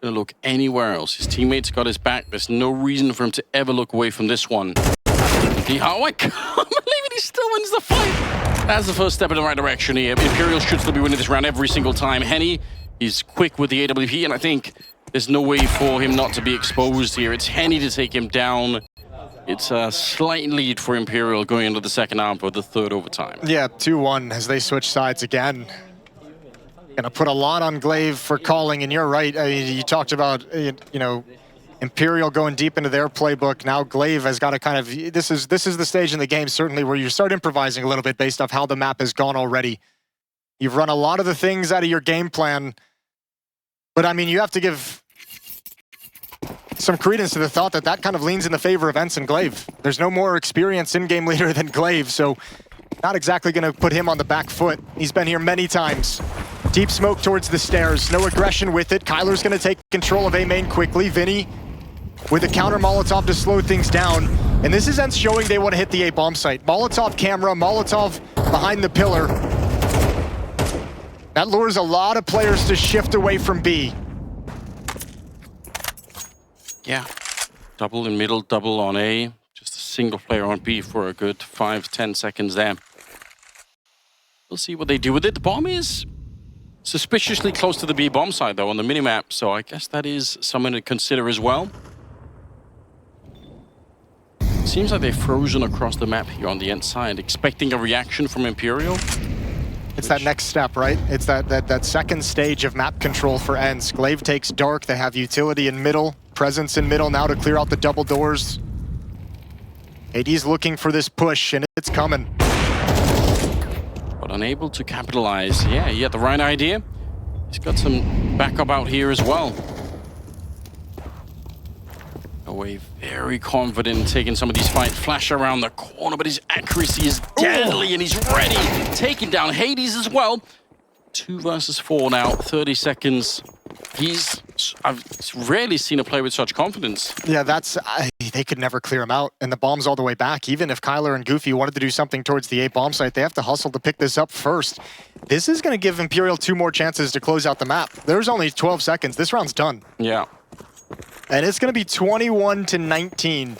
gonna look anywhere else. His teammates got his back. There's no reason for him to ever look away from this one. Oh, I can't believe it, he still wins the fight. That's the first step in the right direction here. Imperial should still be winning this round every single time. Henny, he's quick with the AWP, and I think there's no way for him not to be exposed here. It's Henny to take him down. It's a slight lead for Imperial going into the second half of the third overtime. Yeah, 2-1 as they switch sides again. Gonna put a lot on Glaive for calling, and you're right. I mean, you talked about, you know, Imperial going deep into their playbook. Now Glaive has got to kind of, this is the stage in the game certainly where you start improvising a little bit based off how the map has gone already. You've run a lot of the things out of your game plan, but I mean, you have to give some credence to the thought that that kind of leans in the favor of ENCE and Glaive. There's no more experienced in-game leader than Glaive, so not exactly going to put him on the back foot. He's been here many times. Deep smoke towards the stairs, no aggression with it. Kylar's going to take control of A main quickly. Vinny with a counter Molotov to slow things down. And this is ENCE showing they want to hit the A bomb site. Molotov camera, Molotov behind the pillar. That lures a lot of players to shift away from B. Yeah, double in middle, double on A. Just a single player on B for a good 5-10 seconds there. We'll see what they do with it. The bomb is suspiciously close to the B bomb side though on the minimap, so I guess that is something to consider as well. Seems like they've frozen across the map here on the ENCE side, expecting a reaction from Imperial. It's that next step, right? It's that second stage of map control for ENCE. Glaive takes dark, they have utility in middle, presence in middle now to clear out the double doors. AD's looking for this push, and it's coming. But unable to capitalize. Yeah, he had the right idea. He's got some backup out here as well. noway very confident in taking some of these fights. Flash around the corner, but his accuracy is deadly, and he's ready. Taking down Hades as well. 2 versus 4 now, 30 seconds. I've rarely seen a player with such confidence. Yeah, they could never clear him out, and the bomb's all the way back. Even if Kylar and Goofy wanted to do something towards the A bomb site, they have to hustle to pick this up first. This is going to give Imperial 2 more chances to close out the map. There's only 12 seconds. This round's done. Yeah. And it's going to be 21-19.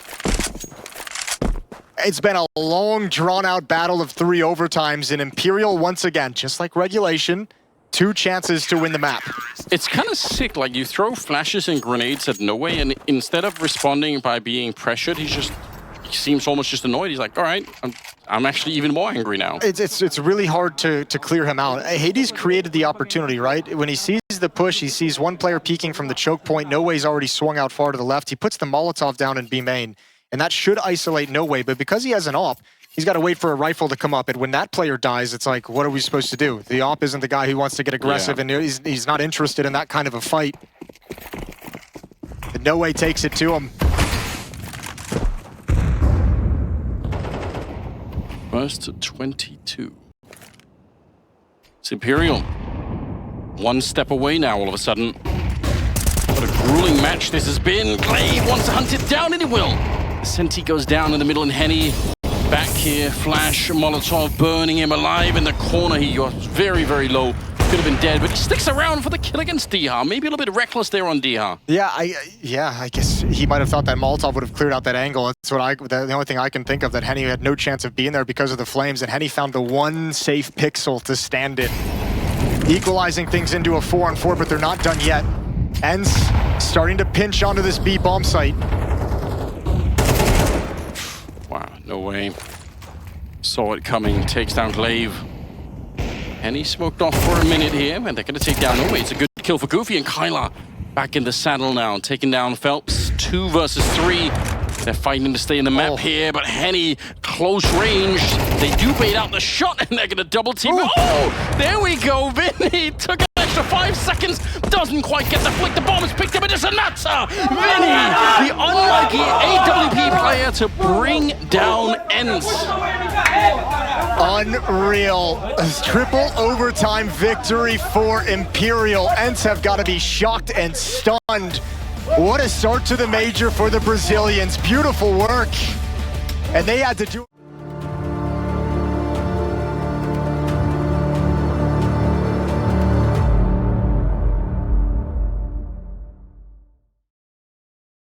It's been a long, drawn-out battle of 3 overtimes, and Imperial, once again, just like regulation, 2 chances to win the map. It's kind of sick, like you throw flashes and grenades at noway, and instead of responding by being pressured, he seems almost just annoyed. He's like, all right, I'm actually even more angry now. It's really hard to clear him out. Hades created the opportunity, right? When he sees the push, he sees one player peeking from the choke point. noway's already swung out far to the left. He puts the Molotov down in B main, and that should isolate noway, but because he has an op, he's got to wait for a rifle to come up, and when that player dies, it's like, what are we supposed to do? The op isn't the guy who wants to get aggressive, and he's not interested in that kind of a fight. And noway takes it to him. First to 22. It's Imperial. 1 step away now, all of a sudden. What a grueling match this has been. Glaive wants to hunt it down, and he will. decenty goes down in the middle, and Henny back here. Flash, Molotov burning him alive in the corner. He got very, very low. Could have been dead, but he sticks around for the kill against Diha. Maybe a little bit reckless there on Diha. Yeah, I guess he might have thought that Molotov would have cleared out that angle. That's what the only thing I can think of, that Henny had no chance of being there because of the flames, and Henny found the one safe pixel to stand it. Equalizing things into a 4-on-4, but they're not done yet. ENCE starting to pinch onto this B bomb site. Wow, noway. Saw it coming, takes down Glaive. And he smoked off for a minute here, and they're going to take down noway. It's a good kill for Goofy, and Kylar back in the saddle now, taking down Phelps. 2 versus 3. They're fighting to stay in the map here, but Henny, close range. They do bait out the shot, and they're going to double team. Oh, there we go. Vinny took an extra 5 seconds. Doesn't quite get the flick. The bomb is picked up. It doesn't matter. Vinny, the unlucky AWP player to bring down ENCE. Unreal. A triple overtime victory for Imperial. ENCE have got to be shocked and stunned. What a start to the major for the Brazilians. Beautiful work. And they had to do